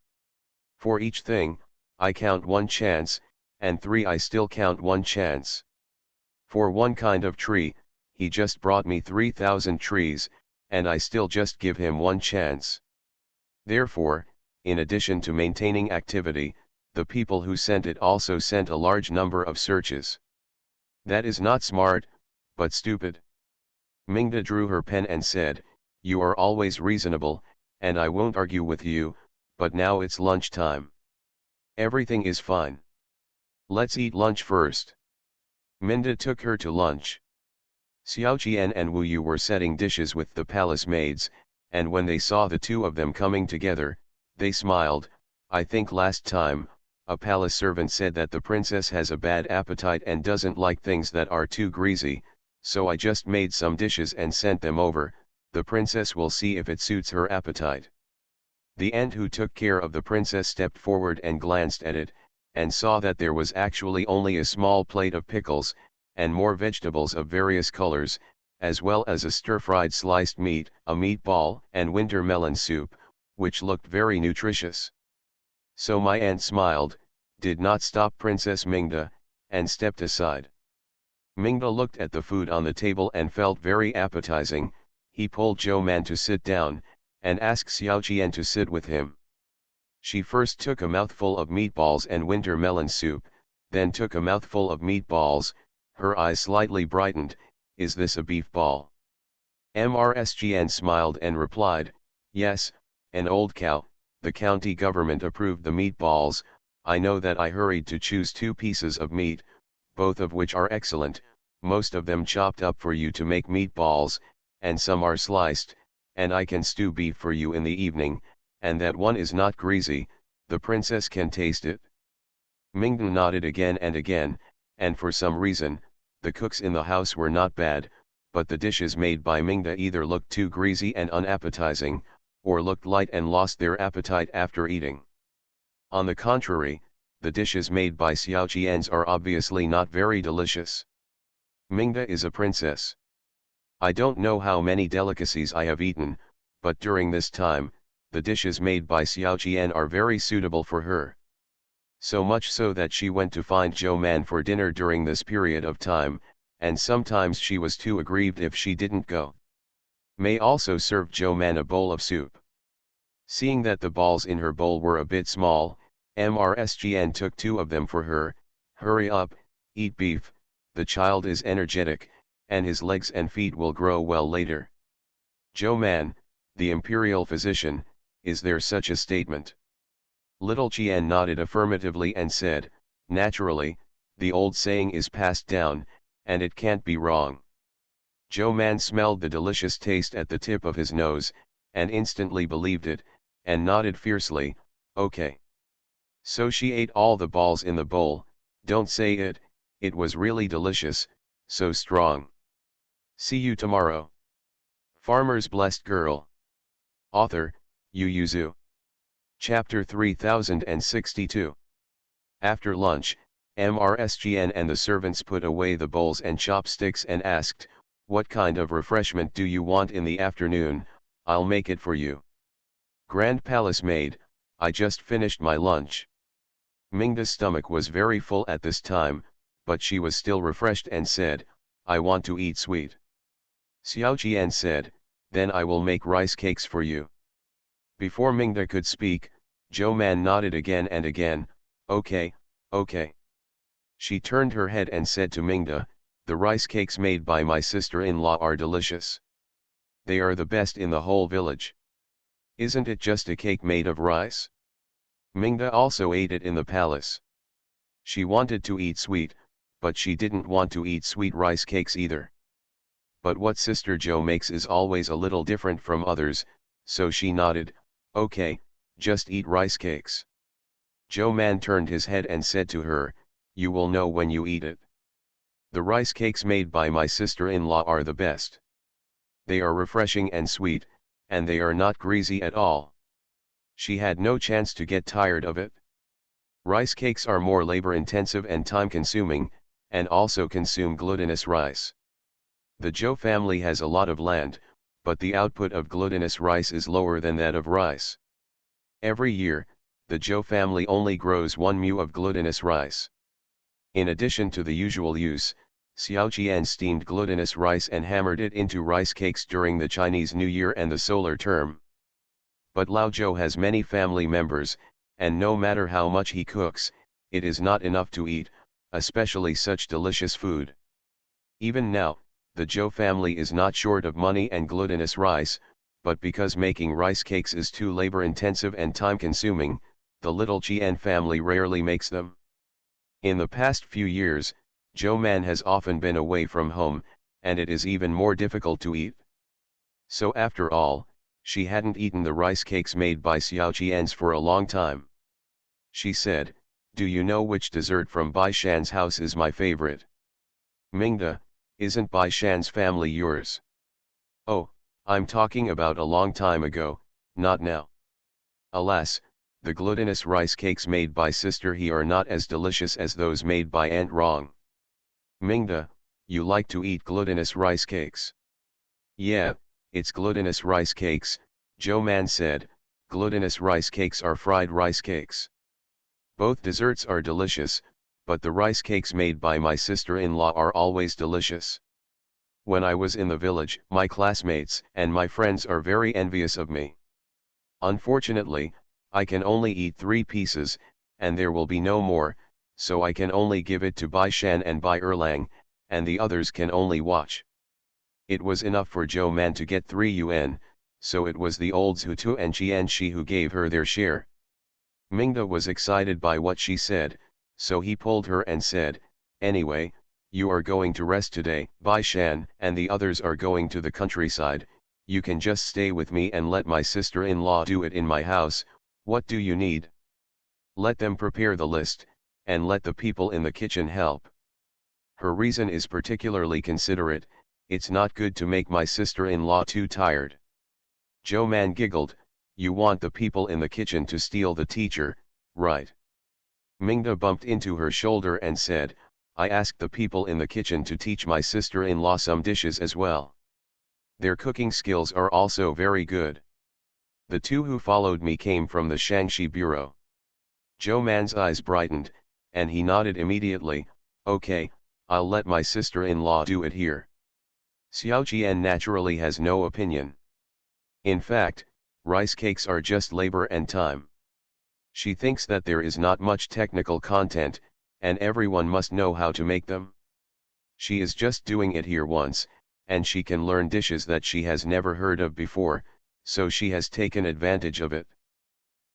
For each thing, I count one chance, and 3 I still count one chance. For one kind of tree, he just brought me 3,000 trees, and I still just give him one chance. Therefore, in addition to maintaining activity, the people who sent it also sent a large number of searches. That is not smart, but stupid." Mingda drew her pen and said, "You are always reasonable, and I won't argue with you, but now it's lunch time. Everything is fine. Let's eat lunch first." Minda took her to lunch. Xiao Qian and Wu Yu were setting dishes with the palace maids, and when they saw the two of them coming together, they smiled. "I think last time, a palace servant said that the princess has a bad appetite and doesn't like things that are too greasy, so I just made some dishes and sent them over. The princess will see if it suits her appetite." The ant who took care of the princess stepped forward and glanced at it, and saw that there was actually only a small plate of pickles, and more vegetables of various colors, as well as a stir-fried sliced meat, a meatball, and winter melon soup, which looked very nutritious. So my aunt smiled, did not stop Princess Mingda, and stepped aside. Mingda looked at the food on the table and felt very appetizing. He pulled Joe Man to sit down, and asked Xiao Qian to sit with him. She first took a mouthful of meatballs and winter melon soup, then took a mouthful of meatballs. Her eyes slightly brightened. "Is this a beef ball?" Mrsgn smiled and replied, "Yes, an old cow. The county government approved the meatballs. I know that I hurried to choose 2 pieces of meat, both of which are excellent, most of them chopped up for you to make meatballs, and some are sliced, and I can stew beef for you in the evening, and that one is not greasy, the princess can taste it." Mingden nodded again and again, and for some reason, the cooks in the house were not bad, but the dishes made by Mingda either looked too greasy and unappetizing, or looked light and lost their appetite after eating. On the contrary, the dishes made by Xiao Qian's are obviously not very delicious. Mingda is a princess. I don't know how many delicacies I have eaten, but during this time, the dishes made by Xiao Qian are very suitable for her. So much so that she went to find Zhou Man for dinner during this period of time, and sometimes she was too aggrieved if she didn't go. May also served Zhou Man a bowl of soup. Seeing that the balls in her bowl were a bit small, Mrsgn took 2 of them for her. Hurry up, eat beef, the child is energetic, and his legs and feet will grow well later. Zhou Man, the imperial physician, is there such a statement? Little Qian nodded affirmatively and said, naturally, the old saying is passed down, and it can't be wrong. Zhou Man smelled the delicious taste at the tip of his nose, and instantly believed it, and nodded fiercely, okay. So she ate all the balls in the bowl. Don't say it, it was really delicious, so strong. See you tomorrow. Farmer's Blessed Girl. Author, Yu Yuzu. Chapter 3062. After lunch, Mrsgn and the servants put away the bowls and chopsticks and asked, what kind of refreshment do you want in the afternoon? I'll make it for you. Grand Palace Maid, I just finished my lunch. Mingda's stomach was very full at this time, but she was still refreshed and said, I want to eat sweet. Xiao Qian said, then I will make rice cakes for you. Before Mingda could speak, Zhou Man nodded again and again, okay, okay. She turned her head and said to Mingda, the rice cakes made by my sister-in-law are delicious. They are the best in the whole village. Isn't it just a cake made of rice? Mingda also ate it in the palace. She wanted to eat sweet, but she didn't want to eat sweet rice cakes either. But what Sister Zhou makes is always a little different from others, so she nodded, okay, just eat rice cakes. Zhou Man turned his head and said to her, you will know when you eat it. The rice cakes made by my sister-in-law are the best. They are refreshing and sweet, and they are not greasy at all. She had no chance to get tired of it. Rice cakes are more labor-intensive and time-consuming, and also consume glutinous rice. The Zhou family has a lot of land, but the output of glutinous rice is lower than that of rice. Every year, the Zhou family only grows 1 mu of glutinous rice. In addition to the usual use, Xiao Qian steamed glutinous rice and hammered it into rice cakes during the Chinese New Year and the solar term. But Lao Zhou has many family members, and no matter how much he cooks, it is not enough to eat, especially such delicious food. Even now, the Zhou family is not short of money and glutinous rice, but because making rice cakes is too labor-intensive and time-consuming, the little Qian family rarely makes them. In the past few years, Zhou Man has often been away from home, and it is even more difficult to eat. So after all, she hadn't eaten the rice cakes made by Xiao Qian's for a long time. She said, do you know which dessert from Bai Shan's house is my favorite? Mingda, isn't Bai Shan's family yours? Oh, I'm talking about a long time ago, not now. Alas, the glutinous rice cakes made by Sister He are not as delicious as those made by Aunt Rong. Mingda, you like to eat glutinous rice cakes? Yeah, it's glutinous rice cakes, Zhou Man said. Glutinous rice cakes are fried rice cakes. Both desserts are delicious, but the rice cakes made by my sister-in-law are always delicious. When I was in the village, my classmates and my friends are very envious of me. Unfortunately, I can only eat 3 pieces, and there will be no more, so I can only give it to Bai Shan and Bai Erlang, and the others can only watch. It was enough for Zhou Man to get 3 yuan, so it was the olds Hutu and Qianxi who gave her their share. Mingda was excited by what she said, so he pulled her and said, anyway, you are going to rest today, Bai Shan and the others are going to the countryside, you can just stay with me and let my sister-in-law do it in my house. What do you need? Let them prepare the list, and let the people in the kitchen help. Her reason is particularly considerate, it's not good to make my sister-in-law too tired. Zhou Man giggled, you want the people in the kitchen to steal the teacher, right? Mingda bumped into her shoulder and said, I asked the people in the kitchen to teach my sister-in-law some dishes as well. Their cooking skills are also very good. The two who followed me came from the Shangxi bureau. Zhou Man's eyes brightened, and he nodded immediately. Okay, I'll let my sister-in-law do it here. Xiao Qian naturally has no opinion. In fact, rice cakes are just labor and time. She thinks that there is not much technical content, and everyone must know how to make them. She is just doing it here once, and she can learn dishes that she has never heard of before, so she has taken advantage of it.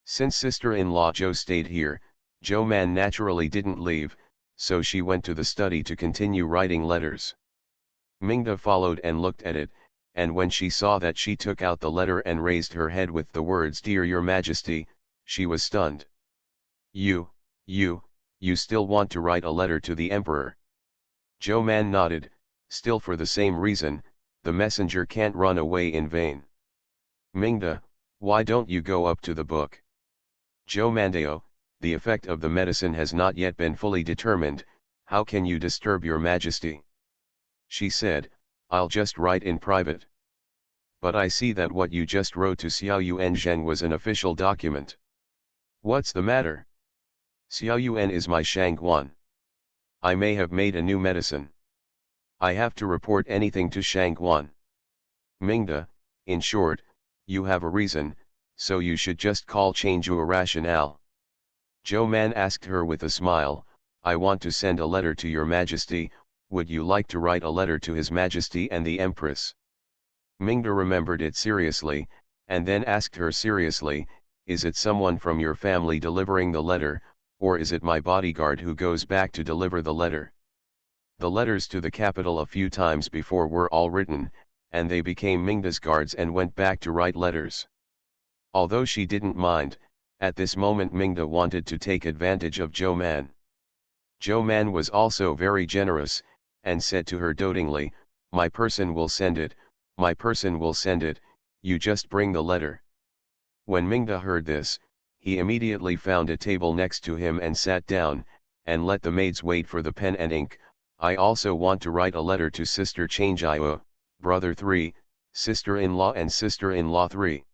Since sister-in-law Zhou stayed here, Zhou Man naturally didn't leave, so she went to the study to continue writing letters. Mingda followed and looked at it, and when she saw that she took out the letter and raised her head with the words "Dear Your Majesty," she was stunned. You still want to write a letter to the emperor?" Zhou Man nodded, still for the same reason, the messenger can't run away in vain. Mingda, why don't you go up to the book? Zhou Mandao, the effect of the medicine has not yet been fully determined, how can you disturb your majesty? She said, I'll just write in private. But I see that what you just wrote to Xiao Yuanzhen was an official document. What's the matter? Xiao Yuan is my Shangguan. I may have made a new medicine. I have to report anything to Shangguan. Mingda, in short, you have a reason, so you should just change your rationale. Zhou Man asked her with a smile, I want to send a letter to your majesty, would you like to write a letter to his majesty and the empress? Mingda remembered it seriously, and then asked her seriously, is it someone from your family delivering the letter, or is it my bodyguard who goes back to deliver the letter? The letters to the capital a few times before were all written, and they became Mingda's guards and went back to write letters. Although she didn't mind, at this moment Mingda wanted to take advantage of Zhou Man. Zhou Man was also very generous, and said to her dotingly, my person will send it, my person will send it, you just bring the letter. When Mingda heard this, he immediately found a table next to him and sat down, and let the maids wait for the pen and ink. I also want to write a letter to Sister Changjiao, brother 3, sister-in-law and sister-in-law 3.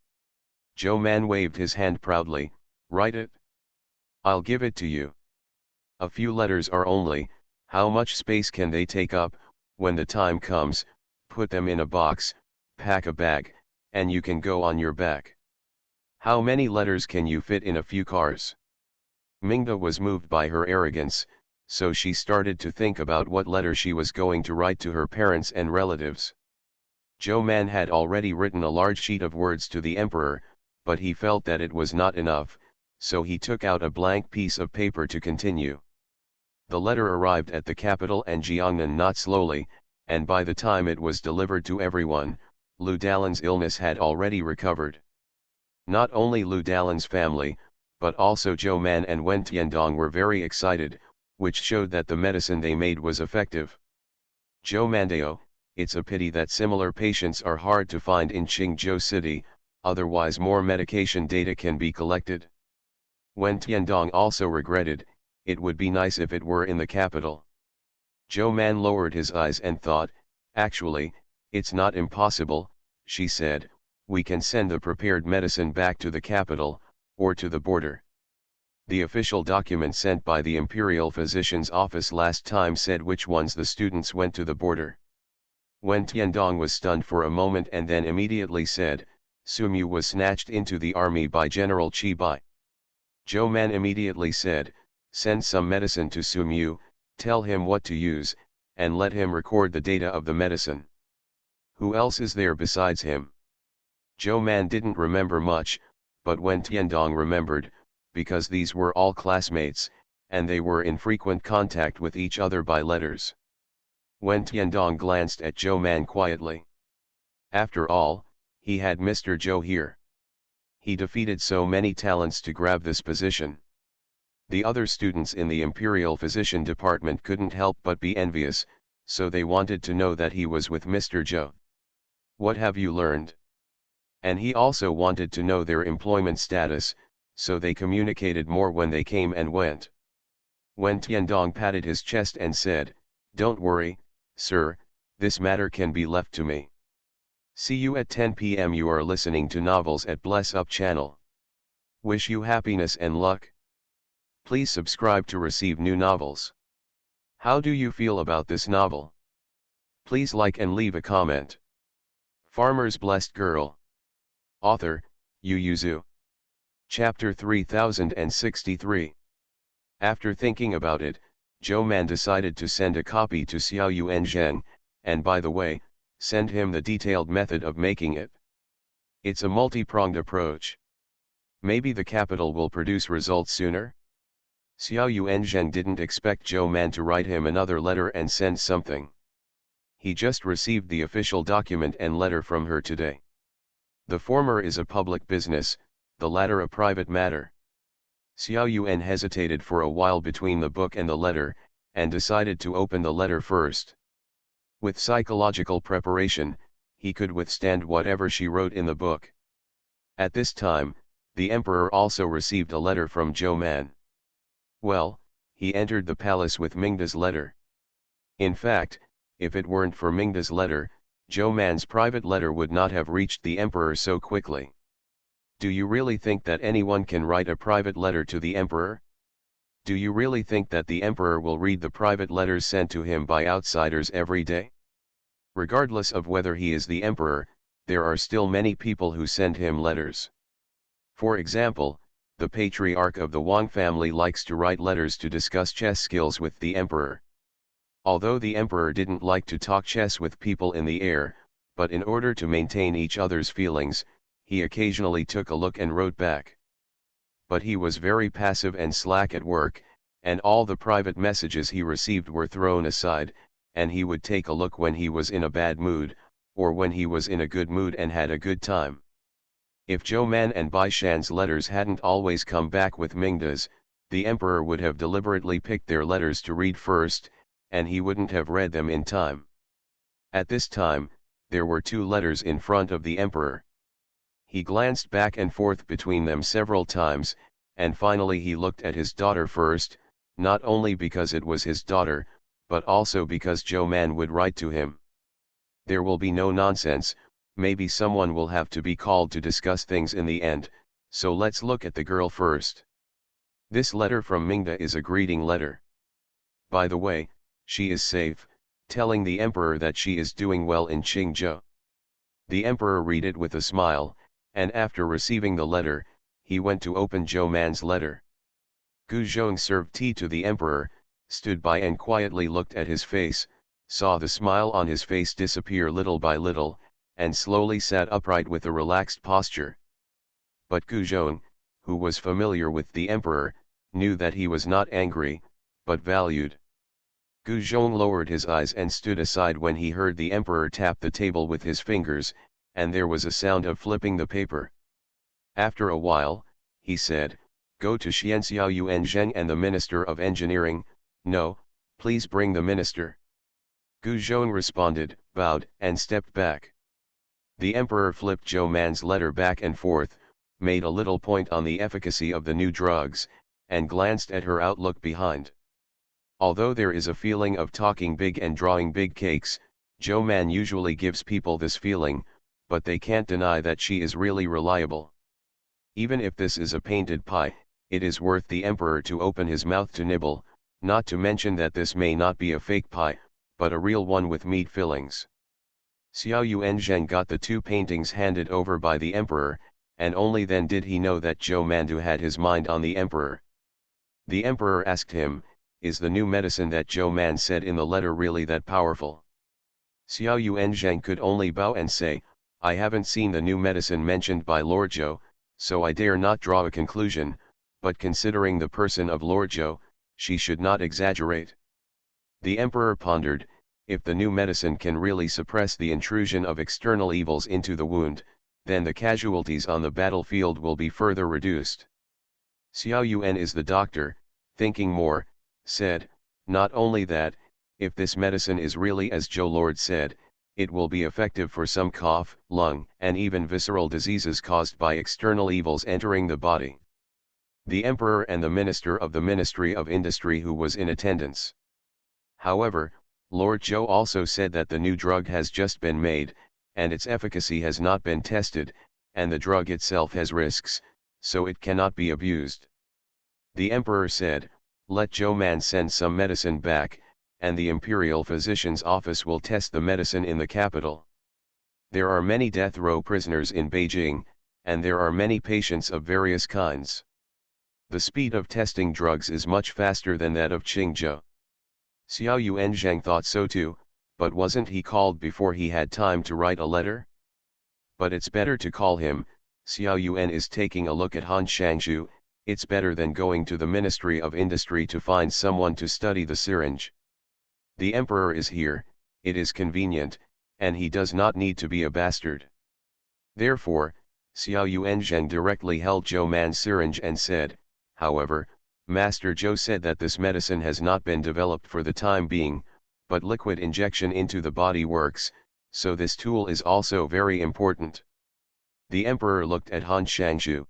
Zhou Man waved his hand proudly, write it. I'll give it to you. A few letters are only, how much space can they take up? When the time comes, put them in a box, pack a bag, and you can go on your back. How many letters can you fit in a few cars? Mingda was moved by her arrogance, so she started to think about what letter she was going to write to her parents and relatives. Zhou Man had already written a large sheet of words to the emperor, but he felt that it was not enough, so he took out a blank piece of paper to continue. The letter arrived at the capital and Jiangnan not slowly, and by the time it was delivered to everyone, Lu Dalan's illness had already recovered. Not only Lu Dalan's family, but also Zhou Man and Wen Tiandong were very excited, which showed that the medicine they made was effective. Zhou Mandao, it's a pity that similar patients are hard to find in Qingzhou City, otherwise more medication data can be collected. Wen Tiandong also regretted, it would be nice if it were in the capital. Zhou Man lowered his eyes and thought, actually, it's not impossible, she said, we can send the prepared medicine back to the capital, or to the border. The official document sent by the Imperial Physician's office last time said which ones the students went to the border. Wen Tiandong was stunned for a moment and then immediately said, Sumu was snatched into the army by General Qi Bai. Zhou Man immediately said, send some medicine to Sumu, tell him what to use, and let him record the data of the medicine. Who else is there besides him? Zhou Man didn't remember much, but Wen Tiandong remembered, because these were all classmates, and they were in frequent contact with each other by letters. Wen Tiandong glanced at Zhou Man quietly. After all, he had Mr. Zhou here. He defeated so many talents to grab this position. The other students in the Imperial Physician Department couldn't help but be envious, so they wanted to know that he was with Mr. Zhou. What have you learned? And he also wanted to know their employment status, so they communicated more when they came and went. Wen Tiandong patted his chest and said, don't worry, sir, this matter can be left to me. See you at 10 p.m. You are listening to Novels at Bless Up channel. Wish you happiness and luck. Please subscribe to receive new novels. How do you feel about this novel? Please like and leave a comment. Farmer's Blessed Girl. Author, Yu Yuzu. Chapter 3063. After thinking about it, Zhou Man decided to send a copy to Xiao Yuanzheng, and by the way, send him the detailed method of making it. It's a multi-pronged approach. Maybe the capital will produce results sooner? Xiao Yuanzheng didn't expect Zhou Man to write him another letter and send something. He just received the official document and letter from her today. The former is a public business, the latter a private matter. Xiao Yuan hesitated for a while between the book and the letter, and decided to open the letter first. With psychological preparation, he could withstand whatever she wrote in the book. At this time, the emperor also received a letter from Zhou Man. Well, he entered the palace with Mingda's letter. In fact, if it weren't for Mingda's letter, Zhou Man's private letter would not have reached the emperor so quickly. Do you really think that anyone can write a private letter to the emperor? Do you really think that the emperor will read the private letters sent to him by outsiders every day? Regardless of whether he is the emperor, there are still many people who send him letters. For example, the patriarch of the Wang family likes to write letters to discuss chess skills with the emperor. Although the emperor didn't like to talk chess with people in the air, but in order to maintain each other's feelings, he occasionally took a look and wrote back. But he was very passive and slack at work, and all the private messages he received were thrown aside, and he would take a look when he was in a bad mood, or when he was in a good mood and had a good time. If Zhou Man and Bai Shan's letters hadn't always come back with Mingda's, the emperor would have deliberately picked their letters to read first, and he wouldn't have read them in time. At this time, there were 2 letters in front of the emperor. He glanced back and forth between them several times, and finally he looked at his daughter first, not only because it was his daughter, but also because Zhou Man would write to him. There will be no nonsense, maybe someone will have to be called to discuss things in the end, so let's look at the girl first. This letter from Mingda is a greeting letter. By the way, she is safe, telling the emperor that she is doing well in Qingzhou. The emperor read it with a smile, and after receiving the letter, he went to open Zhou Man's letter. Gu Zhong served tea to the emperor, stood by and quietly looked at his face, saw the smile on his face disappear little by little, and slowly sat upright with a relaxed posture. But Gu Zhong, who was familiar with the emperor, knew that he was not angry, but valued. Gu Zhong lowered his eyes and stood aside when he heard the emperor tap the table with his fingers, and there was a sound of flipping the paper. After a while, he said, "Go to Xianxiao Yuanzheng and the Minister of Engineering. No, please bring the minister." Gu Zhong responded, bowed, and stepped back. The emperor flipped Zhou Man's letter back and forth, made a little point on the efficacy of the new drugs, and glanced at her outlook behind. Although there is a feeling of talking big and drawing big cakes, Zhou Man usually gives people this feeling, but they can't deny that she is really reliable. Even if this is a painted pie, it is worth the emperor to open his mouth to nibble, not to mention that this may not be a fake pie, but a real one with meat fillings. Xiao Yuanzheng got the 2 paintings handed over by the emperor, and only then did he know that Zhou Mandu had his mind on the emperor. The emperor asked him, "Is the new medicine that Zhou Man said in the letter really that powerful?" Xiao Yuanzheng could only bow and say, "I haven't seen the new medicine mentioned by Lord Zhou, so I dare not draw a conclusion, but considering the person of Lord Zhou, she should not exaggerate." The emperor pondered, if the new medicine can really suppress the intrusion of external evils into the wound, then the casualties on the battlefield will be further reduced. Xiao Yuan is the doctor, thinking more, said, "Not only that, if this medicine is really as Zhou Lord said, it will be effective for some cough, lung, and even visceral diseases caused by external evils entering the body." The emperor and the minister of the Ministry of Industry who was in attendance. However, Lord Zhou also said that the new drug has just been made, and its efficacy has not been tested, and the drug itself has risks, so it cannot be abused. The emperor said, "Let Zhou Man send some medicine back, and the imperial physician's office will test the medicine in the capital. There are many death row prisoners in Beijing, and there are many patients of various kinds. The speed of testing drugs is much faster than that of Qingzhou." Xiao Yuanzhang thought so too, but wasn't he called before he had time to write a letter? But it's better to call him. Xiao Yuan is taking a look at Han Shangshu, it's better than going to the Ministry of Industry to find someone to study the syringe. The emperor is here, it is convenient, and he does not need to be a bastard. Therefore, Xiao Yuanzhang directly held Zhou Man's syringe and said, "However, Master Zhou said that this medicine has not been developed for the time being, but liquid injection into the body works, so this tool is also very important." The emperor looked at Han Shangshu.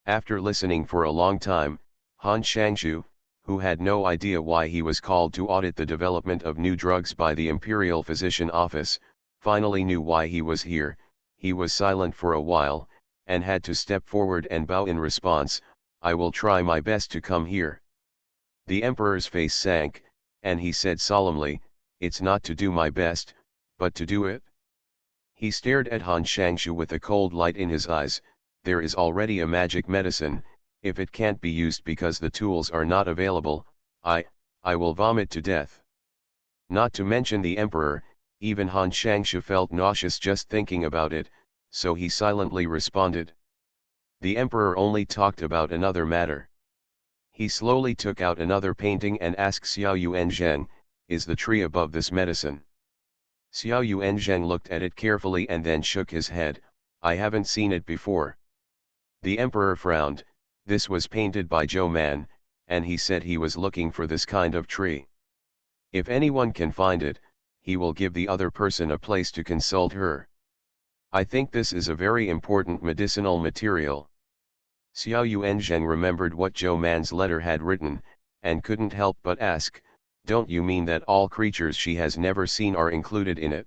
After listening for a long time, Han Shangshu, who had no idea why he was called to audit the development of new drugs by the Imperial Physician Office, finally knew why he was here. He was silent for a while, and had to step forward and bow in response, "I will try my best to come here." The emperor's face sank, and he said solemnly, "It's not to do my best, but to do it." He stared at Han Shangshu with a cold light in his eyes. "There is already a magic medicine, if it can't be used because the tools are not available, I will vomit to death." Not to mention the emperor, even Han Shangshu felt nauseous just thinking about it, so he silently responded. The emperor only talked about another matter. He slowly took out another painting and asked Xiao Yuanzhang, "Is the tree above this medicine?" Xiao Yuanzhang looked at it carefully and then shook his head, "I haven't seen it before." The emperor frowned. This was painted by Zhou Man, and he said he was looking for this kind of tree. If anyone can find it, he will give the other person a place to consult her. I think this is a very important medicinal material. Xiao Yuanzhang remembered what Zhou Man's letter had written, and couldn't help but ask, "Don't you mean that all creatures she has never seen are included in it?"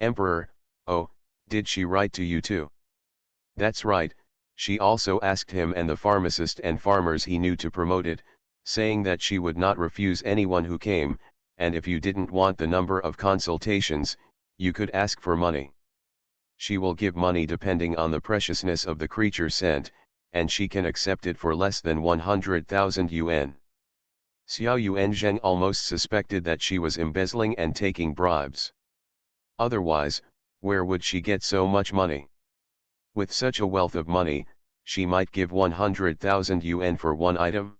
Emperor, "Oh, did she write to you too?" "That's right. She also asked him and the pharmacist and farmers he knew to promote it, saying that she would not refuse anyone who came, and if you didn't want the number of consultations, you could ask for money. She will give money depending on the preciousness of the creature sent, and she can accept it for less than 100,000 yuan. Xiao Yuanzhang almost suspected that she was embezzling and taking bribes. Otherwise, where would she get so much money? With such a wealth of money, she might give 100,000 yuan for one item.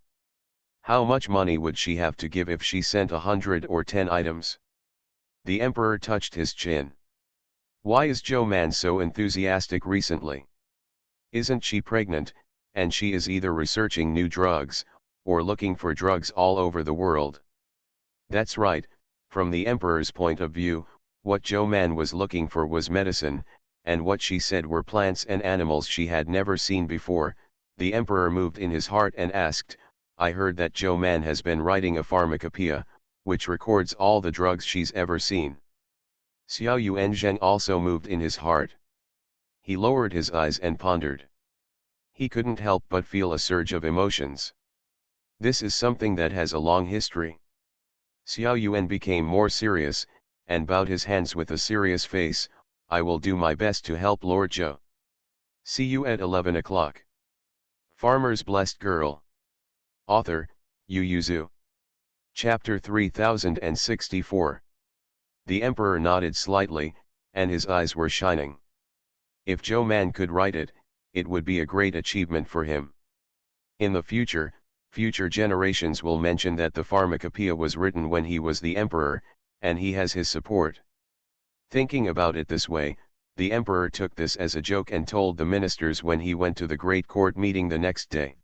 How much money would she have to give if she sent 100 or 10 items? The emperor touched his chin. Why is Zhou Man so enthusiastic recently? Isn't she pregnant, and she is either researching new drugs, or looking for drugs all over the world? That's right, from the emperor's point of view, what Zhou Man was looking for was medicine, and what she said were plants and animals she had never seen before. The emperor moved in his heart and asked, "I heard that Zhou Man has been writing a pharmacopoeia, which records all the drugs she's ever seen." Xiao Yuanzhang also moved in his heart. He lowered his eyes and pondered. He couldn't help but feel a surge of emotions. This is something that has a long history. Xiao Yuan became more serious, and bowed his hands with a serious face. "I will do my best to help Lord Zhou. See you at 11 o'clock. Farmer's Blessed Girl. Author, Yu Yuzu. Chapter 3064. The emperor nodded slightly, and his eyes were shining. If Zhou Man could write it, it would be a great achievement for him. In the future generations will mention that the pharmacopoeia was written when he was the emperor, and he has his support. Thinking about it this way, the emperor took this as a joke and told the ministers when he went to the great court meeting the next day.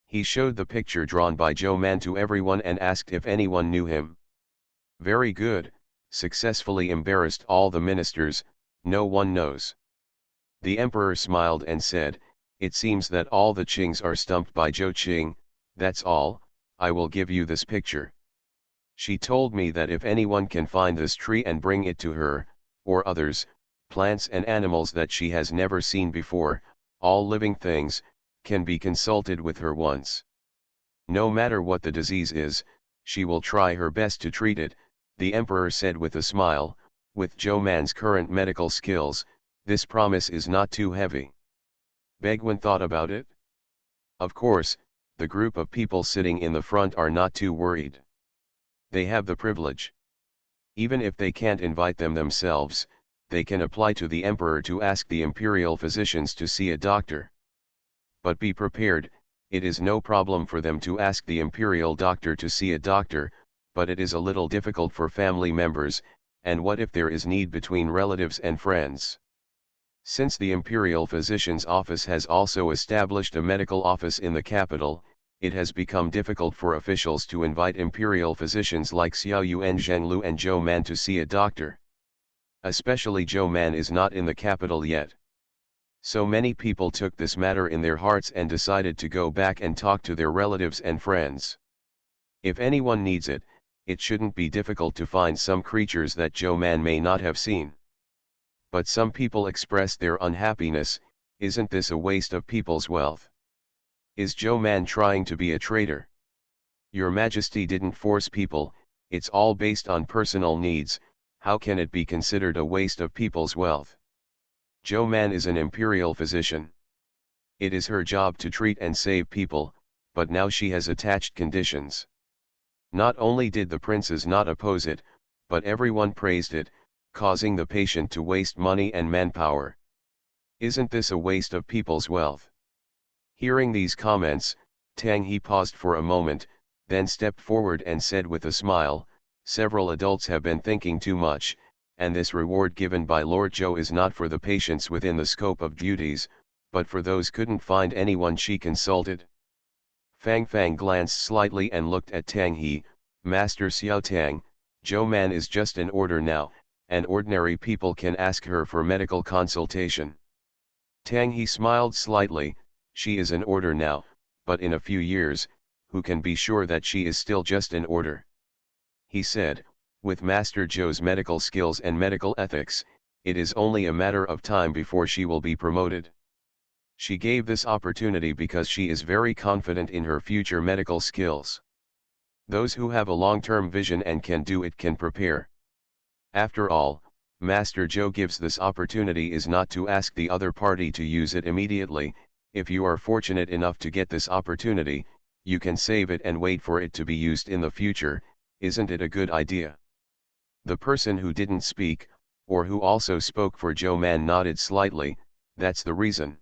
He showed the picture drawn by Zhou Man to everyone and asked if anyone knew him. Very good, successfully embarrassed all the ministers, no one knows. The emperor smiled and said, "It seems that all the Qings are stumped by Zhou Qing, that's all. I will give you this picture. She told me that if anyone can find this tree and bring it to her, or others, plants and animals that she has never seen before, all living things, can be consulted with her once. No matter what the disease is, she will try her best to treat it, the emperor said with a smile. With Zhou Man's current medical skills, this promise is not too heavy. Begwan thought about it. Of course, the group of people sitting in the front are not too worried. They have the privilege. Even if they can't invite them themselves, they can apply to the emperor to ask the imperial physicians to see a doctor. But be prepared, it is no problem for them to ask the imperial doctor to see a doctor, but it is a little difficult for family members, and what if there is need between relatives and friends? Since the imperial physician's office has also established a medical office in the capital, it has become difficult for officials to invite imperial physicians like Xiao Yuan Zhenglu and Zhou Man to see a doctor. Especially Zhou Man is not in the capital yet. So many people took this matter in their hearts and decided to go back and talk to their relatives and friends. If anyone needs it, it shouldn't be difficult to find some creatures that Zhou Man may not have seen. But some people expressed their unhappiness. Isn't this a waste of people's wealth? Is Zhou Man trying to be a traitor? Your Majesty didn't force people, it's all based on personal needs. How can it be considered a waste of people's wealth? Zhou Man is an imperial physician. It is her job to treat and save people, but now she has attached conditions. Not only did the princes not oppose it, but everyone praised it, causing the patient to waste money and manpower. Isn't this a waste of people's wealth? Hearing these comments, Tang He paused for a moment, then stepped forward and said with a smile, several adults have been thinking too much, and this reward given by Lord Zhou is not for the patients within the scope of duties, but for those couldn't find anyone she consulted. Fang Fang glanced slightly and looked at Tang He. Master Xiao Tang, Zhou Man is just an order now, and ordinary people can ask her for medical consultation. Tang He smiled slightly. She is an order now, but in a few years, who can be sure that she is still just an order? He said, with Master Zhou's medical skills and medical ethics, it is only a matter of time before she will be promoted. She gave this opportunity because she is very confident in her future medical skills. Those who have a long-term vision and can do it can prepare. After all, Master Zhou gives this opportunity is not to ask the other party to use it immediately. If you are fortunate enough to get this opportunity, you can save it and wait for it to be used in the future. Isn't it a good idea? The person who didn't speak, or who also spoke for Zhou Man, nodded slightly. That's the reason.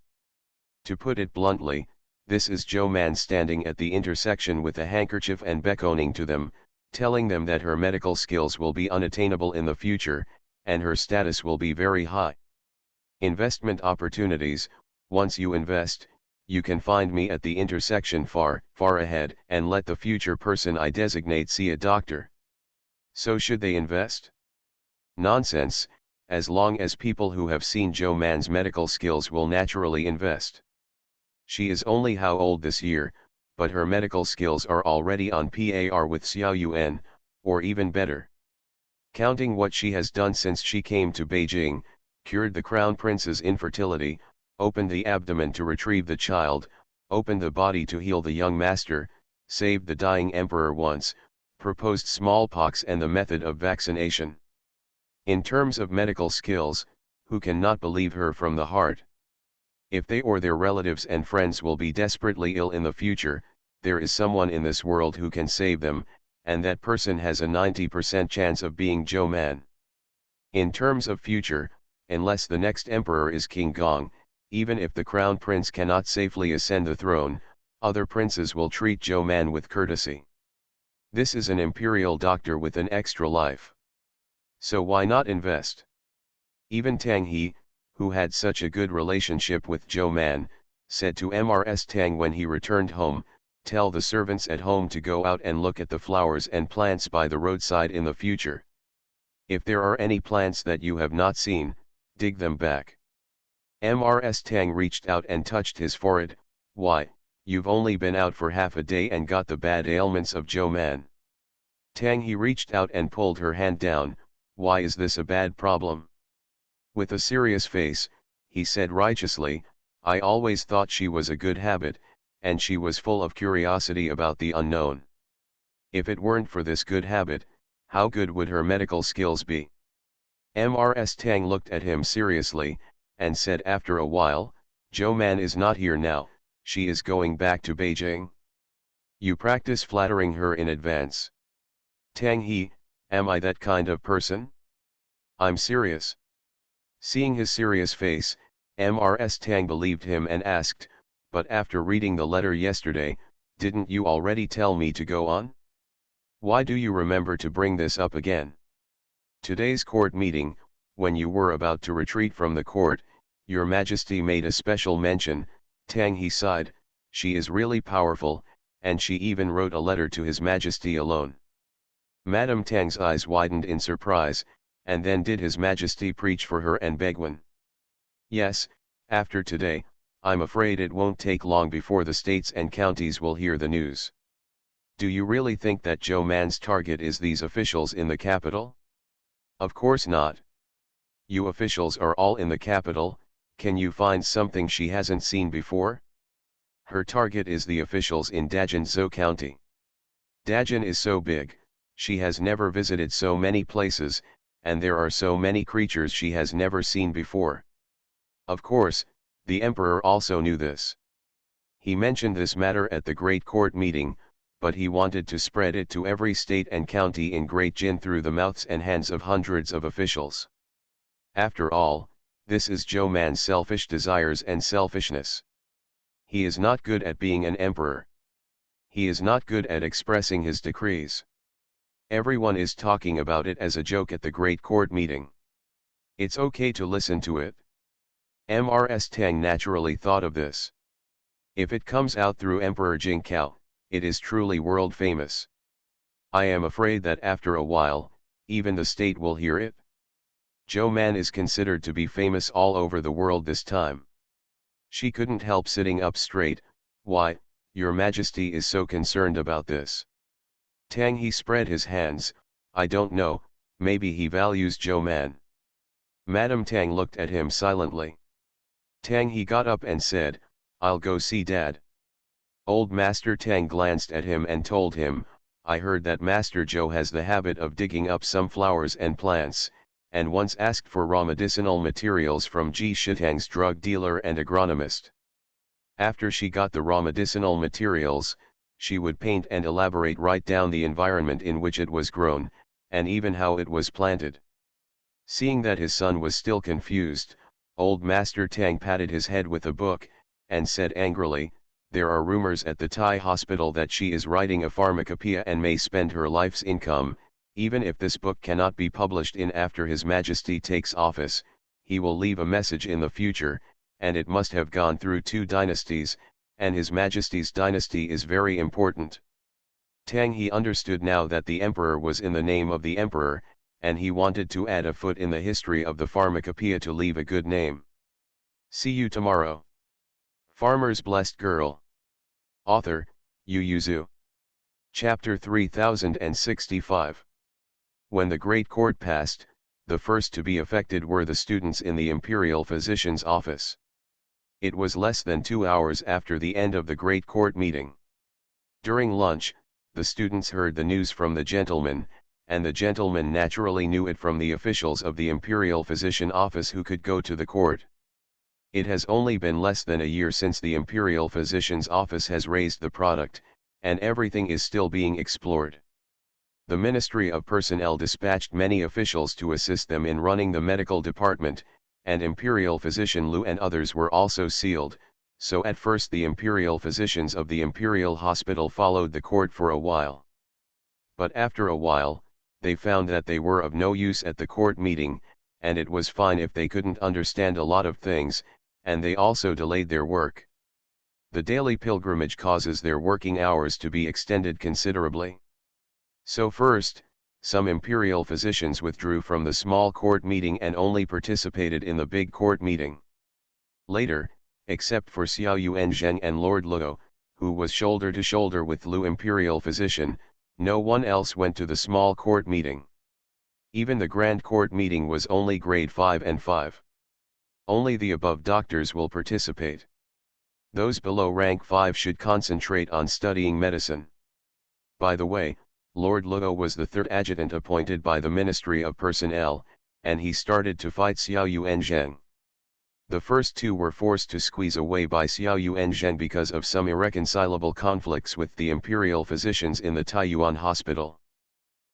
To put it bluntly, this is Zhou Man standing at the intersection with a handkerchief and beckoning to them, telling them that her medical skills will be unattainable in the future, and her status will be very high. Investment opportunities. Once you invest, you can find me at the intersection far ahead, and let the future person I designate see a doctor. So should they invest? Nonsense, as long as people who have seen Zhou Man's medical skills will naturally invest. She is only how old this year, but her medical skills are already on par with Xiao Yuan, or even better. Counting what she has done since she came to Beijing, cured the crown prince's infertility, opened the abdomen to retrieve the child, opened the body to heal the young master, saved the dying emperor once, proposed smallpox and the method of vaccination. In terms of medical skills, who can not believe her from the heart? If they or their relatives and friends will be desperately ill in the future, there is someone in this world who can save them, and that person has a 90% chance of being Zhou Man. In terms of future, unless the next emperor is King Gong, even if the crown prince cannot safely ascend the throne, other princes will treat Zhou Man with courtesy. This is an imperial doctor with an extra life. So why not invest? Even Tang He, who had such a good relationship with Zhou Man, said to Mrs. Tang when he returned home, tell the servants at home to go out and look at the flowers and plants by the roadside in the future. If there are any plants that you have not seen, dig them back. Mrs. Tang reached out and touched his forehead. Why, you've only been out for half a day and got the bad ailments of Zhou Man. Tang He reached out and pulled her hand down. Why is this a bad problem? With a serious face, he said righteously, I always thought she was a good habit, and she was full of curiosity about the unknown. If it weren't for this good habit, how good would her medical skills be? Mrs. Tang looked at him seriously, and said after a while, Zhou Man is not here now, she is going back to Beijing. You practice flattering her in advance. Tang He, am I that kind of person? I'm serious. Seeing his serious face, Mrs. Tang believed him and asked, but after reading the letter yesterday, didn't you already tell me to go on? Why do you remember to bring this up again? Today's court meeting, when you were about to retreat from the court, Your Majesty made a special mention. Tang He sighed, she is really powerful, and she even wrote a letter to His Majesty alone. Madame Tang's eyes widened in surprise, and then did His Majesty preach for her and beg one? Yes, after today, I'm afraid it won't take long before the states and counties will hear the news. Do you really think that Zhou Man's target is these officials in the capital? Of course not. You officials are all in the capital, can you find something she hasn't seen before? Her target is the officials in Dajin County. Dajin is so big, she has never visited so many places, and there are so many creatures she has never seen before. Of course, the emperor also knew this. He mentioned this matter at the great court meeting, but he wanted to spread it to every state and county in Great Jin through the mouths and hands of hundreds of officials. After all, this is Zhou Man's selfish desires and selfishness. He is not good at being an emperor. He is not good at expressing his decrees. Everyone is talking about it as a joke at the great court meeting. It's okay to listen to it. Mrs. Tang naturally thought of this. If it comes out through Emperor Jingkao, it is truly world famous. I am afraid that after a while, even the state will hear it. Zhou Man is considered to be famous all over the world this time. She couldn't help sitting up straight. Why, Your Majesty is so concerned about this? Tang He spread his hands, I don't know, maybe he values Zhou Man. Madame Tang looked at him silently. Tang He got up and said, I'll go see Dad. Old Master Tang glanced at him and told him, I heard that Master Zhou has the habit of digging up some flowers and plants, and once asked for raw medicinal materials from Ji Shitang's drug dealer and agronomist. After she got the raw medicinal materials, she would paint and elaborate right down the environment in which it was grown, and even how it was planted. Seeing that his son was still confused, old Master Tang patted his head with a book, and said angrily, there are rumors at the Thai hospital that she is writing a pharmacopoeia and may spend her life's income. Even if this book cannot be published in after His Majesty takes office, he will leave a message in the future, and it must have gone through 2 dynasties, and His Majesty's dynasty is very important. Tang He understood now that the emperor was in the name of the emperor, and he wanted to add a foot in the history of the pharmacopoeia to leave a good name. See you tomorrow. Farmer's Blessed Girl. Author, Yu Yuzu. Chapter 3065. When the great court passed, the first to be affected were the students in the imperial physician's office. It was less than 2 hours after the end of the great court meeting. During lunch, the students heard the news from the gentleman, and the gentleman naturally knew it from the officials of the imperial physician office who could go to the court. It has only been less than a year since the imperial physician's office has raised the product, and everything is still being explored. The Ministry of Personnel dispatched many officials to assist them in running the medical department, and Imperial Physician Lu and others were also sealed, so at first the imperial physicians of the imperial hospital followed the court for a while. But after a while, they found that they were of no use at the court meeting, and it was fine if they couldn't understand a lot of things, and they also delayed their work. The daily pilgrimage causes their working hours to be extended considerably. So first, some imperial physicians withdrew from the small court meeting and only participated in the big court meeting. Later, except for Xiao Yuanzheng and Lord Luo, who was shoulder to shoulder with Lu imperial physician, no one else went to the small court meeting. Even the grand court meeting was only grade 5 and 5. Only the above doctors will participate. Those below rank 5 should concentrate on studying medicine. By the way, Lord Luo was the third adjutant appointed by the Ministry of Personnel, and he started to fight Xiao Yuanzheng. The first two were forced to squeeze away by Xiao Yuanzheng because of some irreconcilable conflicts with the imperial physicians in the Taiyuan hospital.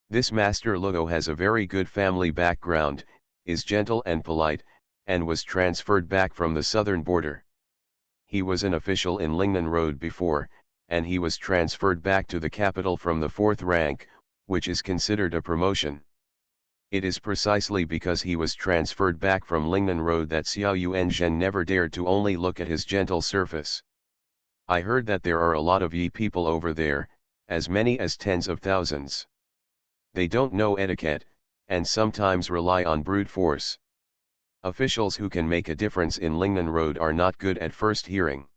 This Master Luo has a very good family background, is gentle and polite, and was transferred back from the southern border. He was an official in Lingnan Road before, and he was transferred back to the capital from the 4th rank, which is considered a promotion. It is precisely because he was transferred back from Lingnan Road that Xiao Yuanzhen never dared to only look at his gentle surface. I heard that there are a lot of ye people over there, as many as tens of thousands. They don't know etiquette, and sometimes rely on brute force. Officials who can make a difference in Lingnan Road are not good at first hearing.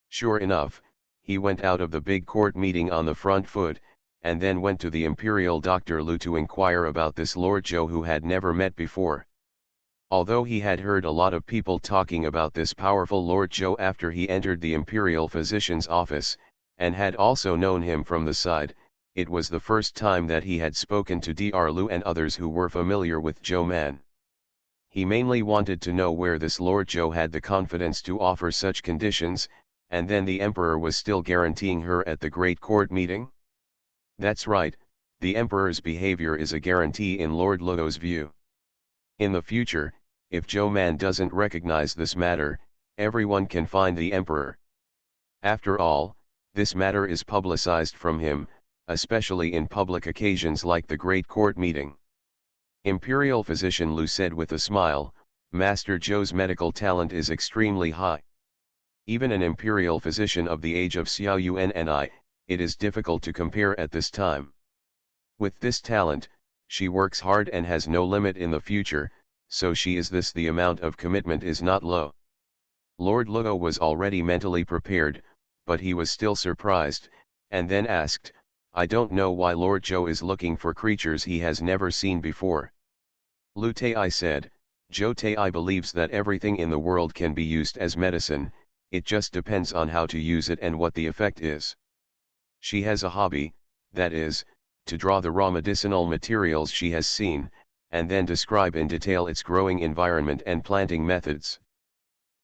Sure enough, he went out of the big court meeting on the front foot, and then went to the imperial Dr. Lu to inquire about this Lord Zhou who had never met before. Although he had heard a lot of people talking about this powerful Lord Zhou after he entered the imperial physician's office, and had also known him from the side, it was the first time that he had spoken to Dr. Lu and others who were familiar with Zhou Man. He mainly wanted to know where this Lord Zhou had the confidence to offer such conditions, and then the emperor was still guaranteeing her at the great court meeting? That's right, the emperor's behavior is a guarantee in Lord Luo's view. In the future, if Zhou Man doesn't recognize this matter, everyone can find the emperor. After all, this matter is publicized from him, especially in public occasions like the great court meeting. Imperial physician Lu said with a smile, Master Zhou's medical talent is extremely high. Even an imperial physician of the age of Xiao Yuan and I, it is difficult to compare at this time. With this talent, she works hard and has no limit in the future, so she is this the amount of commitment is not low. Lord Luo was already mentally prepared, but he was still surprised, and then asked, I don't know why Lord Zhou is looking for creatures he has never seen before. Lu Tai said, Zhou Tai believes that everything in the world can be used as medicine, it just depends on how to use it and what the effect is. She has a hobby, that is, to draw the raw medicinal materials she has seen, and then describe in detail its growing environment and planting methods.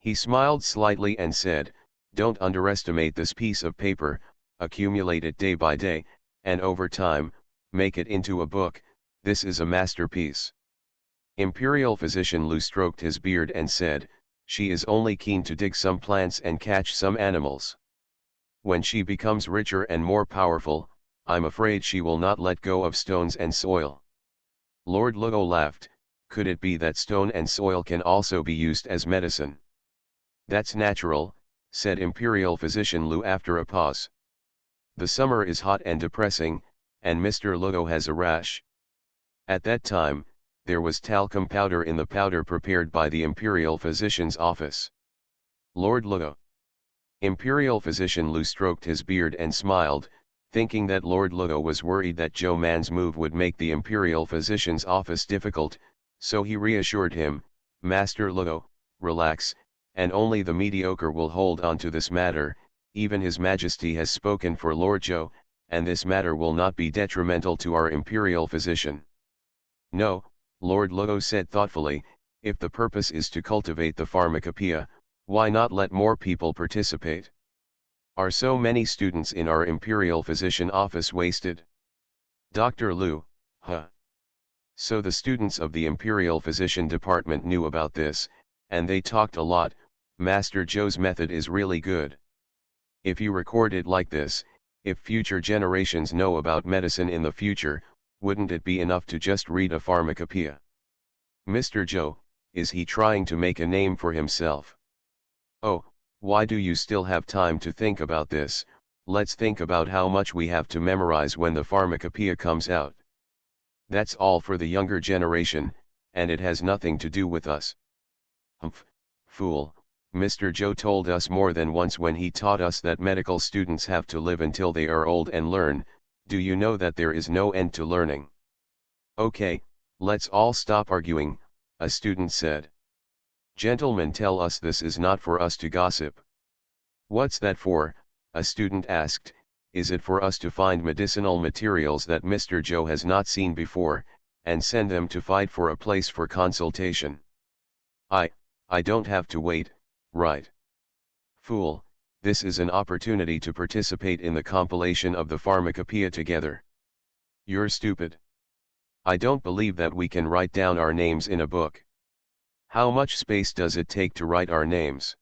He smiled slightly and said, don't underestimate this piece of paper, accumulate it day by day, and over time, make it into a book, this is a masterpiece. Imperial physician Lu stroked his beard and said, she is only keen to dig some plants and catch some animals. When she becomes richer and more powerful, I'm afraid she will not let go of stones and soil. Lord Luo laughed, could it be that stone and soil can also be used as medicine? That's natural, said Imperial physician Lu after a pause. The summer is hot and depressing, and Mr. Luo has a rash. At that time, there was talcum powder in the powder prepared by the Imperial physician's office. Lord Luo. Imperial physician Lu stroked his beard and smiled, thinking that Lord Luo was worried that Zhou Man's move would make the Imperial physician's office difficult, so he reassured him, Master Luo, relax, and only the mediocre will hold on to this matter, even His Majesty has spoken for Lord Zhou, and this matter will not be detrimental to our Imperial physician. No, Lord Luo said thoughtfully, if the purpose is to cultivate the pharmacopoeia, why not let more people participate? Are so many students in our Imperial physician office wasted? Dr. Lu, huh? So the students of the Imperial physician department knew about this, and they talked a lot, Master Zhou's method is really good. If you record it like this, if future generations know about medicine in the future, wouldn't it be enough to just read a pharmacopoeia? Mr. Zhou, is he trying to make a name for himself? Oh, why do you still have time to think about this? Let's think about how much we have to memorize when the pharmacopoeia comes out. That's all for the younger generation, and it has nothing to do with us. Humph, fool, Mr. Zhou told us more than once when he taught us that medical students have to live until they are old and learn. Do you know that there is no end to learning? Okay, Let's all stop arguing, a student said. Gentlemen, tell us this is not for us to gossip. What's that for? A student asked. Is it for us to find medicinal materials that Mr. Joe has not seen before, and send them to fight for a place for consultation? I don't have to wait, right? Fool, this is an opportunity to participate in the compilation of the pharmacopoeia together. You're stupid. I don't believe that we can write down our names in a book. How much space does it take to write our names?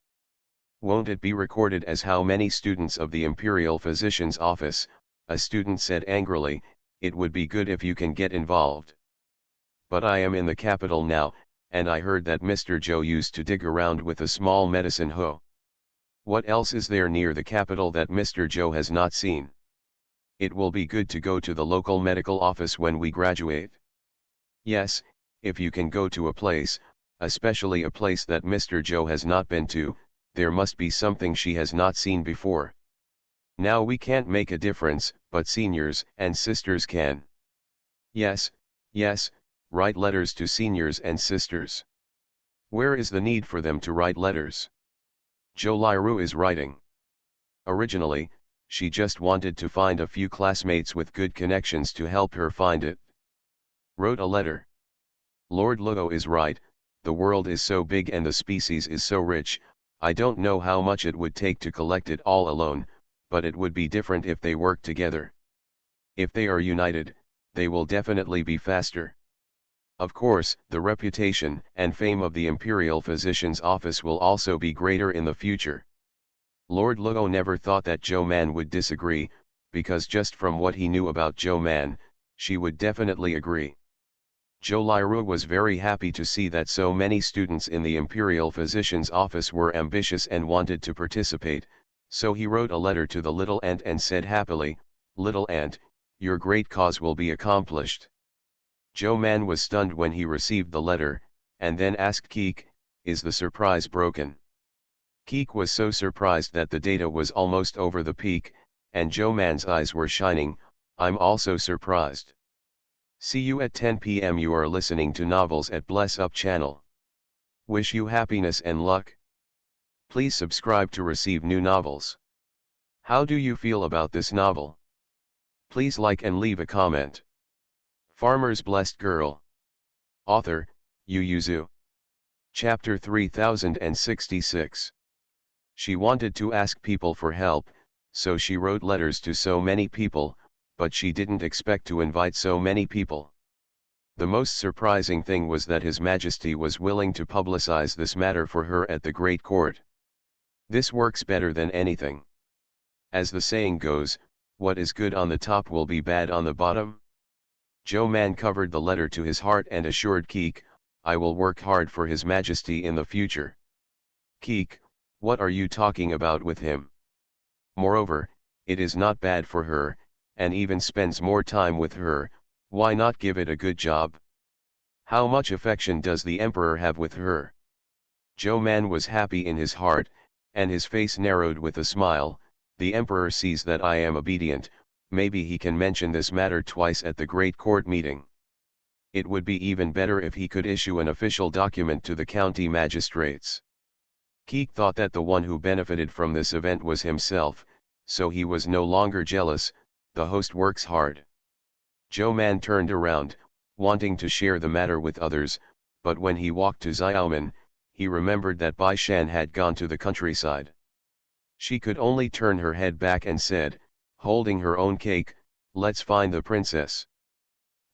Won't it be recorded as how many students of the Imperial Physician's Office? A student said angrily. It would be good if you can get involved. But I am in the capital now, and I heard that Mr. Joe used to dig around with a small medicine hoe. What else is there near the capital that Mr. Joe has not seen? It will be good to go to the local medical office when we graduate. Yes, if you can go to a place, especially a place that Mr. Joe has not been to, there must be something she has not seen before. Now we can't make a difference, but seniors and sisters can. Yes, write letters to seniors and sisters. Where is the need for them to write letters? Jo Liru is writing. Originally, she just wanted to find a few classmates with good connections to help her find it. Wrote a letter. Lord Luo is right, the world is so big and the species is so rich. I don't know how much it would take to collect it all alone, but it would be different if they work together. If they are united, they will definitely be faster. Of course, the reputation and fame of the Imperial Physician's Office will also be greater in the future. Lord Luo never thought that Zhou Man would disagree, because just from what he knew about Zhou Man, she would definitely agree. Zhou Liru was very happy to see that so many students in the Imperial Physician's Office were ambitious and wanted to participate, so he wrote a letter to the little ant and said happily, "Little ant, your great cause will be accomplished." Zhou Man was stunned when he received the letter, and then asked Keek, "Is the surprise broken?" Keek was so surprised that the data was almost over the peak, and Zhou Man's eyes were shining. "I'm also surprised." See you at 10 p.m. You are listening to Novels at Bless Up channel. Wish you happiness and luck. Please subscribe to receive new novels. How do you feel about this novel? Please like and leave a comment. Farmer's Blessed Girl. Author, Yu Yuzu. Chapter 3066. She wanted to ask people for help, so she wrote letters to so many people, but she didn't expect to invite so many people. The most surprising thing was that His Majesty was willing to publicize this matter for her at the Great Court. This works better than anything. As the saying goes, what is good on the top will be bad on the bottom. Zhou Man covered the letter to his heart and assured Keek, "I will work hard for His Majesty in the future." Keek, what are you talking about with him? Moreover, it is not bad for her, and even spends more time with her. Why not give it a good job? How much affection does the emperor have with her? Zhou Man was happy in his heart, and his face narrowed with a smile. The emperor sees that I am obedient, maybe he can mention this matter twice at the great court meeting. It would be even better if he could issue an official document to the county magistrates. Keek thought that the one who benefited from this event was himself, so he was no longer jealous. The host works hard. Zhou Man turned around, wanting to share the matter with others, but when he walked to Xiaoman, he remembered that Bai Shan had gone to the countryside. She could only turn her head back and said, holding her own cake, "Let's find the princess."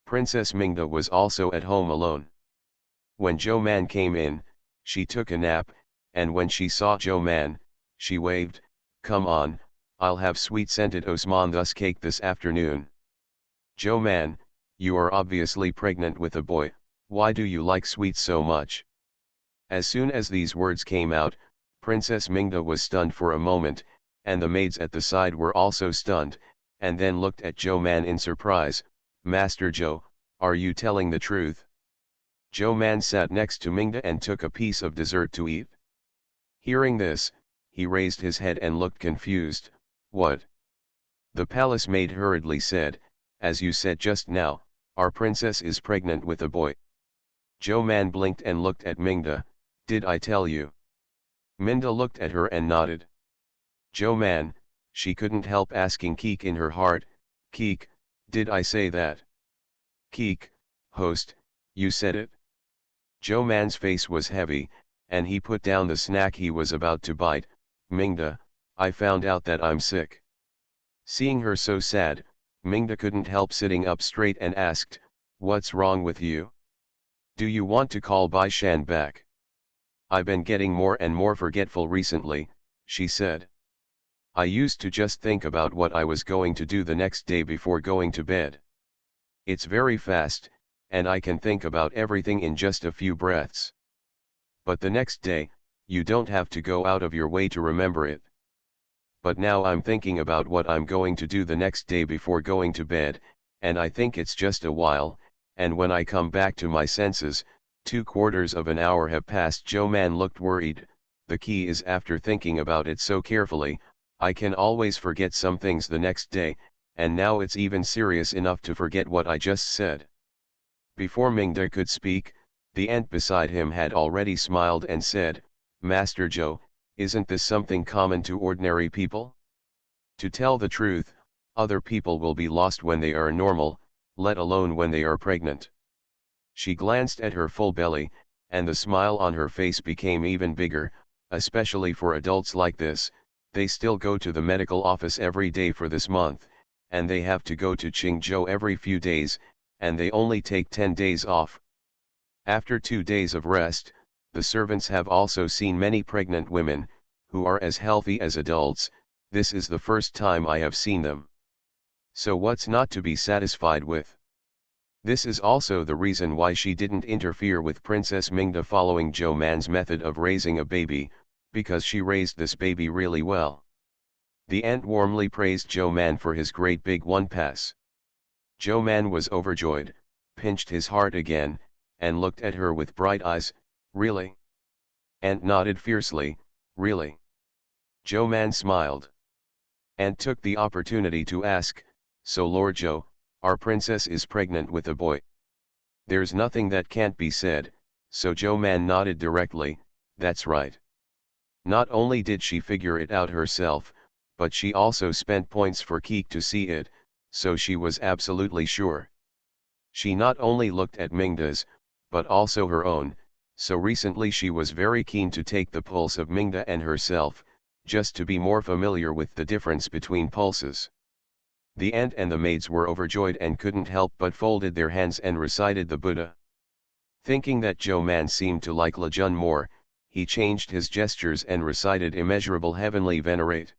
Princess Mingda was also at home alone. When Zhou Man came in, she took a nap, and when she saw Zhou Man, she waved, "Come on, I'll have sweet-scented Osmanthus cake this afternoon." Zhou Man, you are obviously pregnant with a boy, why do you like sweets so much? As soon as these words came out, Princess Mingda was stunned for a moment, and the maids at the side were also stunned, and then looked at Zhou Man in surprise. "Master Zhou, are you telling the truth?" Zhou Man sat next to Mingda and took a piece of dessert to eat. Hearing this, he raised his head and looked confused. "What?" The palace maid hurriedly said, "As you said just now, our princess is pregnant with a boy. Zhou Man blinked and looked at Mingda. Did I tell you? Minda looked at her and nodded. Zhou Man, she couldn't help asking Keek in her heart, Keek, did I say that? Keek, host, you said it. Zhou Man's face was heavy, and he put down the snack he was about to bite. Mingda, I found out that I'm sick. Seeing her so sad, Mingda couldn't help sitting up straight and asked, what's wrong with you? Do you want to call Bai Shan back? I've been getting more and more forgetful recently, she said. I used to just think about what I was going to do the next day before going to bed. It's very fast, and I can think about everything in just a few breaths. But the next day, you don't have to go out of your way to remember it. But now I'm thinking about what I'm going to do the next day before going to bed, and I think it's just a while, and when I come back to my senses, 2/4 of an hour have passed. Zhou Man looked worried. The key is after thinking about it so carefully, I can always forget some things the next day, and now it's even serious enough to forget what I just said. Before Mingda could speak, the ant beside him had already smiled and said, Master Zhou, isn't this something common to ordinary people? To tell the truth, other people will be lost when they are normal, let alone when they are pregnant. She glanced at her full belly, and the smile on her face became even bigger, especially for adults like this. They still go to the medical office every day for this month, and they have to go to Qingzhou every few days, and they only take 10 days off. After 2 days of rest, the servants have also seen many pregnant women, who are as healthy as adults. This is the first time I have seen them. So what's not to be satisfied with? This is also the reason why she didn't interfere with Princess Mingda following Zhou Man's method of raising a baby, because she raised this baby really well. The ant warmly praised Zhou Man for his great big one pass. Zhou Man was overjoyed, pinched his heart again, and looked at her with bright eyes. Really? Ant nodded fiercely, really? Zhou Man smiled. Ant took the opportunity to ask, so Lord Zhou, our princess is pregnant with a boy. There's nothing that can't be said, so Zhou Man nodded directly, that's right. Not only did she figure it out herself, but she also spent points for Keek to see it, so she was absolutely sure. She not only looked at Mingda's, but also her own, so recently she was very keen to take the pulse of Mingda and herself, just to be more familiar with the difference between pulses. The ant and the maids were overjoyed and couldn't help but folded their hands and recited the Buddha. Thinking that Zhou Man seemed to like Lejun more, he changed his gestures and recited immeasurable heavenly venerate.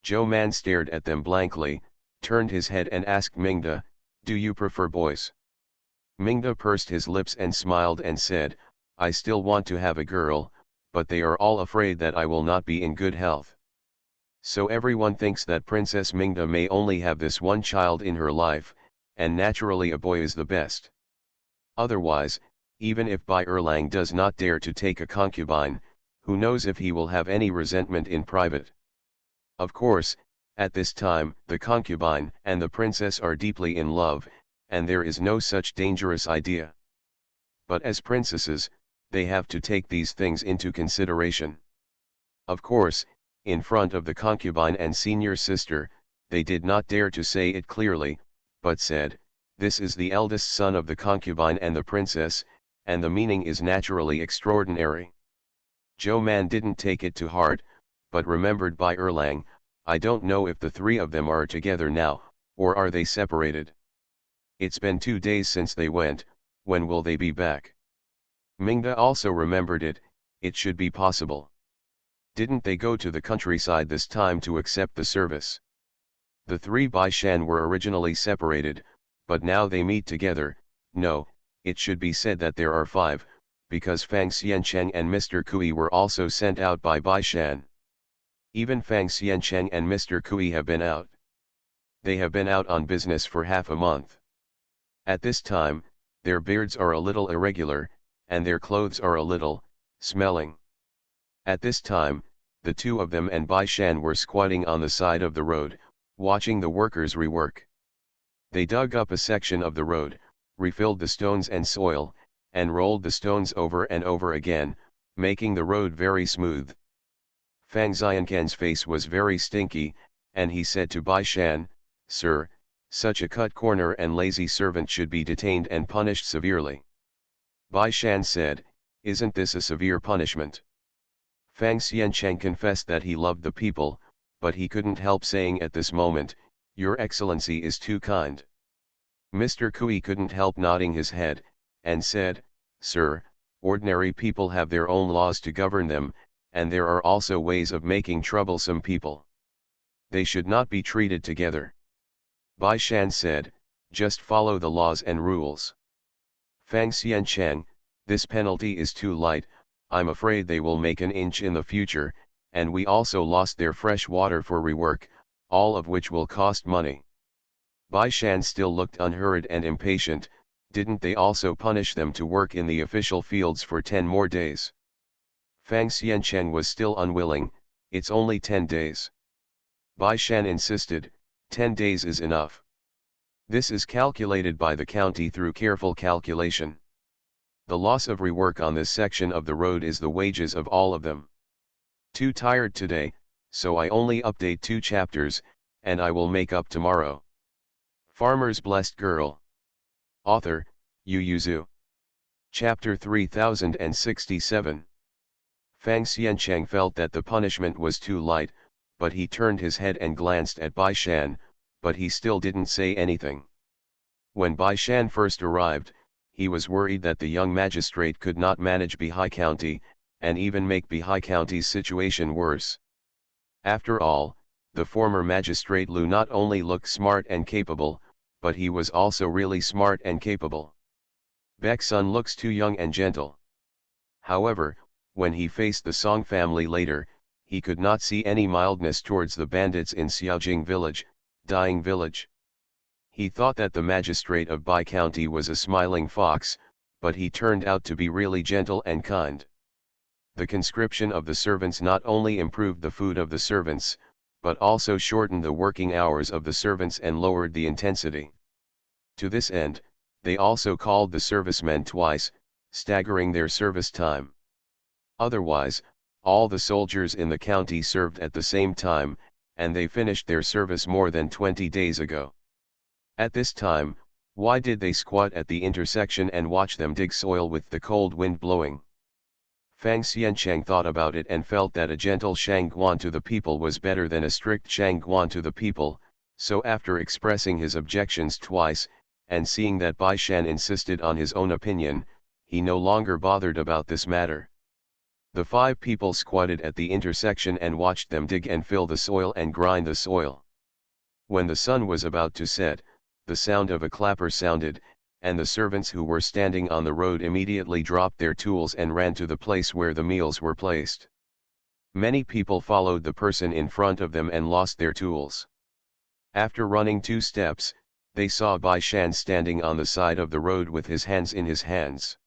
Zhou Man stared at them blankly, turned his head and asked Mingda, do you prefer boys? Mingda pursed his lips and smiled and said, I still want to have a girl, but they are all afraid that I will not be in good health. So everyone thinks that Princess Mingda may only have this one child in her life, and naturally a boy is the best. Otherwise, even if Bai Erlang does not dare to take a concubine, who knows if he will have any resentment in private. Of course, at this time, the concubine and the princess are deeply in love, and there is no such dangerous idea. But as princesses, they have to take these things into consideration. Of course, in front of the concubine and senior sister, they did not dare to say it clearly, but said, this is the eldest son of the concubine and the princess, and the meaning is naturally extraordinary. Zhou Man didn't take it to heart, but remembered Bai Erlang, I don't know if the three of them are together now, or are they separated. It's been 2 days since they went, when will they be back? Mingda also remembered it, it should be possible. Didn't they go to the countryside this time to accept the service? The three Bai Shan were originally separated, but now they meet together. No, it should be said that there are 5, because Fang Xiancheng and Mr. Kui were also sent out by Bai Shan. Even Fang Xiancheng and Mr. Kui have been out. They have been out on business for half a month. At this time, their beards are a little irregular, and their clothes are a little smelling. At this time, the two of them and Bai Shan were squatting on the side of the road, watching the workers rework. They dug up a section of the road, refilled the stones and soil, and rolled the stones over and over again, making the road very smooth. Fang Xianquan's face was very stinky, and he said to Bai Shan, "Sir, such a cut corner and lazy servant should be detained and punished severely." Bai Shan said, "Isn't this a severe punishment?" Fang Xiancheng confessed that he loved the people, but he couldn't help saying at this moment, "Your Excellency is too kind." Mr. Kui couldn't help nodding his head, and said, "Sir, ordinary people have their own laws to govern them, and there are also ways of making troublesome people. They should not be treated together." Bai Shan said, "Just follow the laws and rules." Fang Xiancheng, "This penalty is too light, I'm afraid they will make an inch in the future, and we also lost their fresh water for rework, all of which will cost money." Bai Shan still looked unhurried and impatient. "Didn't they also punish them to work in the official fields for 10 more days? Fang Xiancheng was still unwilling. "It's only 10 days. Bai Shan insisted, 10 days is enough. This is calculated by the county through careful calculation. The loss of rework on this section of the road is the wages of all of them. Too tired today, so I only update 2 chapters, and I will make up tomorrow." Farmer's Blessed Girl. Author, Yu Yuzu. Chapter 3067. Fang Xiancheng felt that the punishment was too light, but he turned his head and glanced at Bai Shan, but he still didn't say anything. When Bai Shan first arrived, he was worried that the young magistrate could not manage Bihai County, and even make Bihai County's situation worse. After all, the former magistrate Lu not only looked smart and capable, but he was also really smart and capable. Baek's son looks too young and gentle. However, when he faced the Song family later, he could not see any mildness towards the bandits in Xiaojing village, Dying village. He thought that the magistrate of Bai County was a smiling fox, but he turned out to be really gentle and kind. The conscription of the servants not only improved the food of the servants, but also shortened the working hours of the servants and lowered the intensity. To this end, they also called the servicemen twice, staggering their service time. Otherwise, all the soldiers in the county served at the same time, and they finished their service more than 20 days ago. At this time, why did they squat at the intersection and watch them dig soil with the cold wind blowing? Fang Xiancheng thought about it and felt that a gentle Shangguan to the people was better than a strict Shangguan to the people, so after expressing his objections twice, and seeing that Bai Shan insisted on his own opinion, he no longer bothered about this matter. The 5 people squatted at the intersection and watched them dig and fill the soil and grind the soil. When the sun was about to set, the sound of a clapper sounded, and the servants who were standing on the road immediately dropped their tools and ran to the place where the meals were placed. Many people followed the person in front of them and lost their tools. After running 2 steps, they saw Bai Shan standing on the side of the road with his hands in his hands.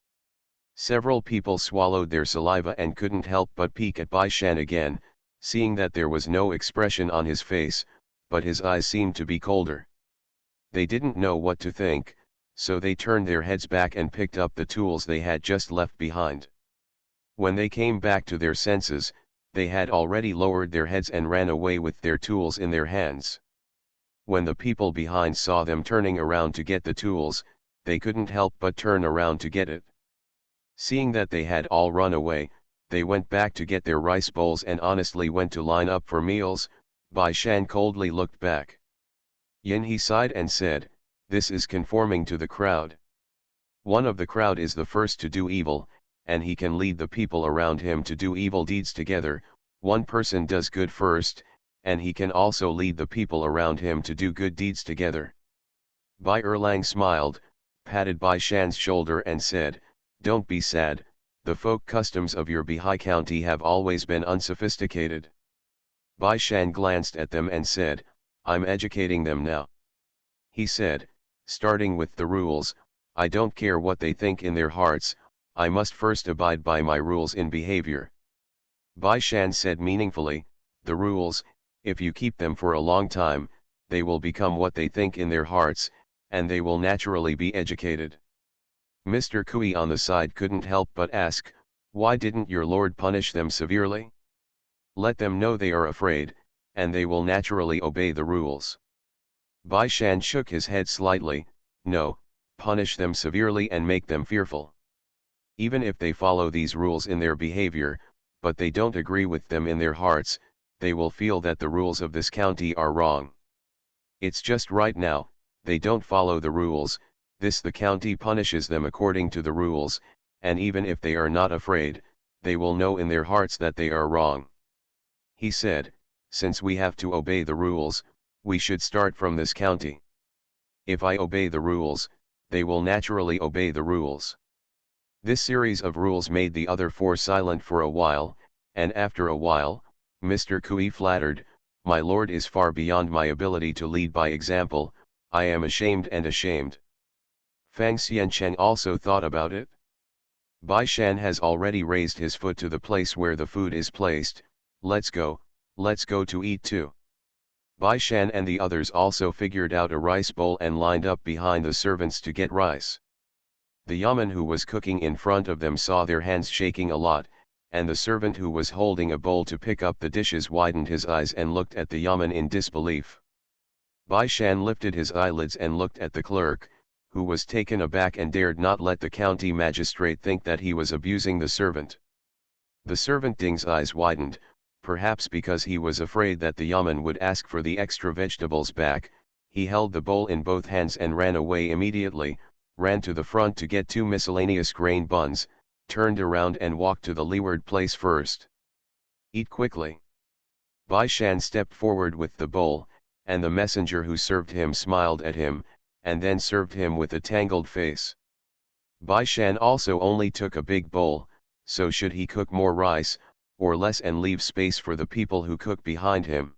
Several people swallowed their saliva and couldn't help but peek at Bai Shan again, seeing that there was no expression on his face, but his eyes seemed to be colder. They didn't know what to think, so they turned their heads back and picked up the tools they had just left behind. When they came back to their senses, they had already lowered their heads and ran away with their tools in their hands. When the people behind saw them turning around to get the tools, they couldn't help but turn around to get it. Seeing that they had all run away, they went back to get their rice bowls and honestly went to line up for meals. Bai Shan coldly looked back. Yin he sighed and said, "This is conforming to the crowd. One of the crowd is the first to do evil, and he can lead the people around him to do evil deeds together. One person does good first, and he can also lead the people around him to do good deeds together." Bai Erlang smiled, patted Bai Shan's shoulder and said, "Don't be sad, the folk customs of your Bihai County have always been unsophisticated." Bai Shan glanced at them and said, "I'm educating them now." He said, "Starting with the rules, I don't care what they think in their hearts, I must first abide by my rules in behavior." Bai Shan said meaningfully, "The rules, if you keep them for a long time, they will become what they think in their hearts, and they will naturally be educated." Mr. Kui on the side couldn't help but ask, why didn't your lord punish them severely? Let them know they are afraid, and they will naturally obey the rules. Bai Shan shook his head slightly, no, punish them severely and make them fearful. Even if they follow these rules in their behavior, but they don't agree with them in their hearts, they will feel that the rules of this county are wrong. It's just right now, they don't follow the rules, the county punishes them according to the rules, and even if they are not afraid, they will know in their hearts that they are wrong. He said, since we have to obey the rules, we should start from this county. If I obey the rules, they will naturally obey the rules. This series of rules made the other four silent for a while, and after a while, Mr. Kui flattered, my lord is far beyond my ability to lead by example, I am ashamed and ashamed. Fang Xiancheng also thought about it. Bai Shan has already raised his foot to the place where the food is placed, let's go to eat too. Bai Shan and the others also figured out a rice bowl and lined up behind the servants to get rice. The yeoman who was cooking in front of them saw their hands shaking a lot, and the servant who was holding a bowl to pick up the dishes widened his eyes and looked at the yeoman in disbelief. Bai Shan lifted his eyelids and looked at the clerk, who was taken aback and dared not let the county magistrate think that he was abusing the servant. The servant Ding's eyes widened, perhaps because he was afraid that the yeoman would ask for the extra vegetables back. He held the bowl in both hands and ran away immediately, ran to the front to get 2 miscellaneous grain buns, turned around and walked to the leeward place first. Eat quickly. Bai Shan stepped forward with the bowl, and the messenger who served him smiled at him, and then served him with a tangled face. Bai Shan also only took a big bowl, so should he cook more rice, or less and leave space for the people who cook behind him?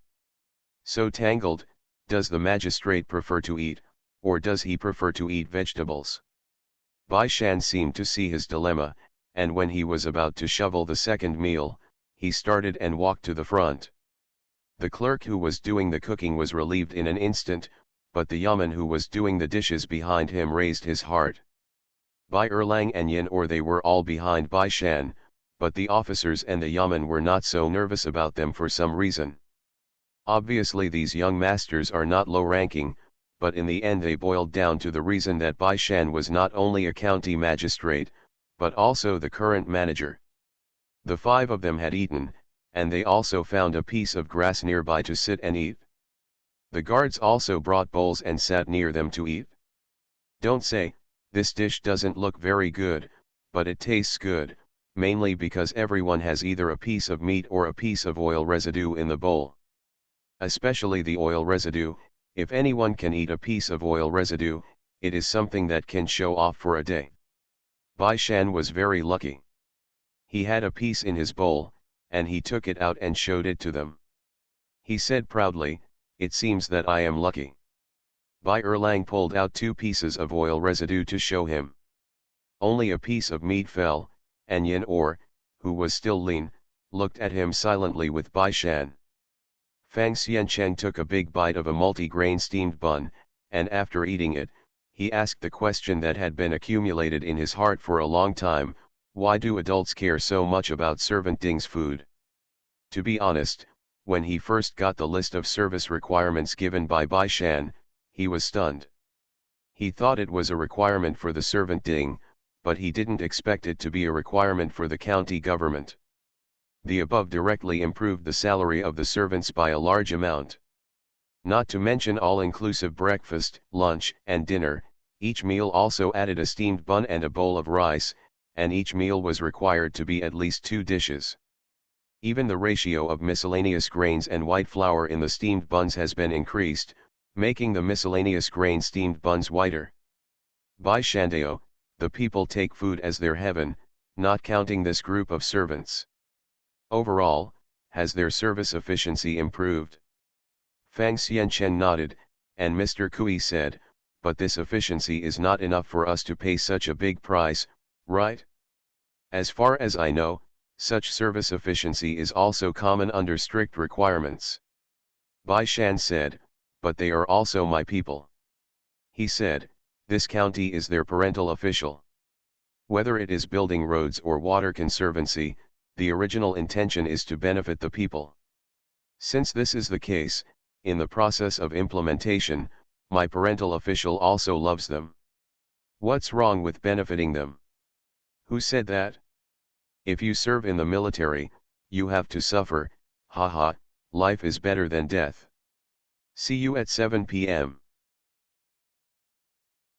So tangled, does the magistrate prefer to eat, or does he prefer to eat vegetables? Bai Shan seemed to see his dilemma, and when he was about to shovel the second meal, he started and walked to the front. The clerk who was doing the cooking was relieved in an instant, but the yeoman who was doing the dishes behind him raised his heart. Bai Erlang and Yin or they were all behind Bai Shan, but the officers and the yeoman were not so nervous about them for some reason. Obviously these young masters are not low-ranking, but in the end they boiled down to the reason that Bai Shan was not only a county magistrate, but also the current manager. The 5 of them had eaten, and they also found a piece of grass nearby to sit and eat. The guards also brought bowls and sat near them to eat. Don't say, this dish doesn't look very good, but it tastes good, mainly because everyone has either a piece of meat or a piece of oil residue in the bowl. Especially the oil residue, if anyone can eat a piece of oil residue, it is something that can show off for a day. Bai Shan was very lucky. He had a piece in his bowl, and he took it out and showed it to them. He said proudly, it seems that I am lucky. Bai Erlang pulled out 2 pieces of oil residue to show him. Only a piece of meat fell, and Yin Or, who was still lean, looked at him silently with Bai Shan. Fang Xiancheng took a big bite of a multi-grain steamed bun, and after eating it, he asked the question that had been accumulated in his heart for a long time, why do adults care so much about servant Ding's food? To be honest, when he first got the list of service requirements given by Bai Shan, he was stunned. He thought it was a requirement for the servant Ding, but he didn't expect it to be a requirement for the county government. The above directly improved the salary of the servants by a large amount. Not to mention all-inclusive breakfast, lunch, and dinner, each meal also added a steamed bun and a bowl of rice, and each meal was required to be at least 2 dishes. Even the ratio of miscellaneous grains and white flour in the steamed buns has been increased, making the miscellaneous grain steamed buns whiter. By Shandao, the people take food as their heaven, not counting this group of servants. Overall, has their service efficiency improved? Fang Xianchen nodded, and Mr. Kui said, but this efficiency is not enough for us to pay such a big price, right? As far as I know, such service efficiency is also common under strict requirements. Bai Shan said, but they are also my people. He said, this county is their parental official. Whether it is building roads or water conservancy, the original intention is to benefit the people. Since this is the case, in the process of implementation, my parental official also loves them. What's wrong with benefiting them? Who said that? If you serve in the military, you have to suffer, haha, life is better than death. See you at 7 p.m.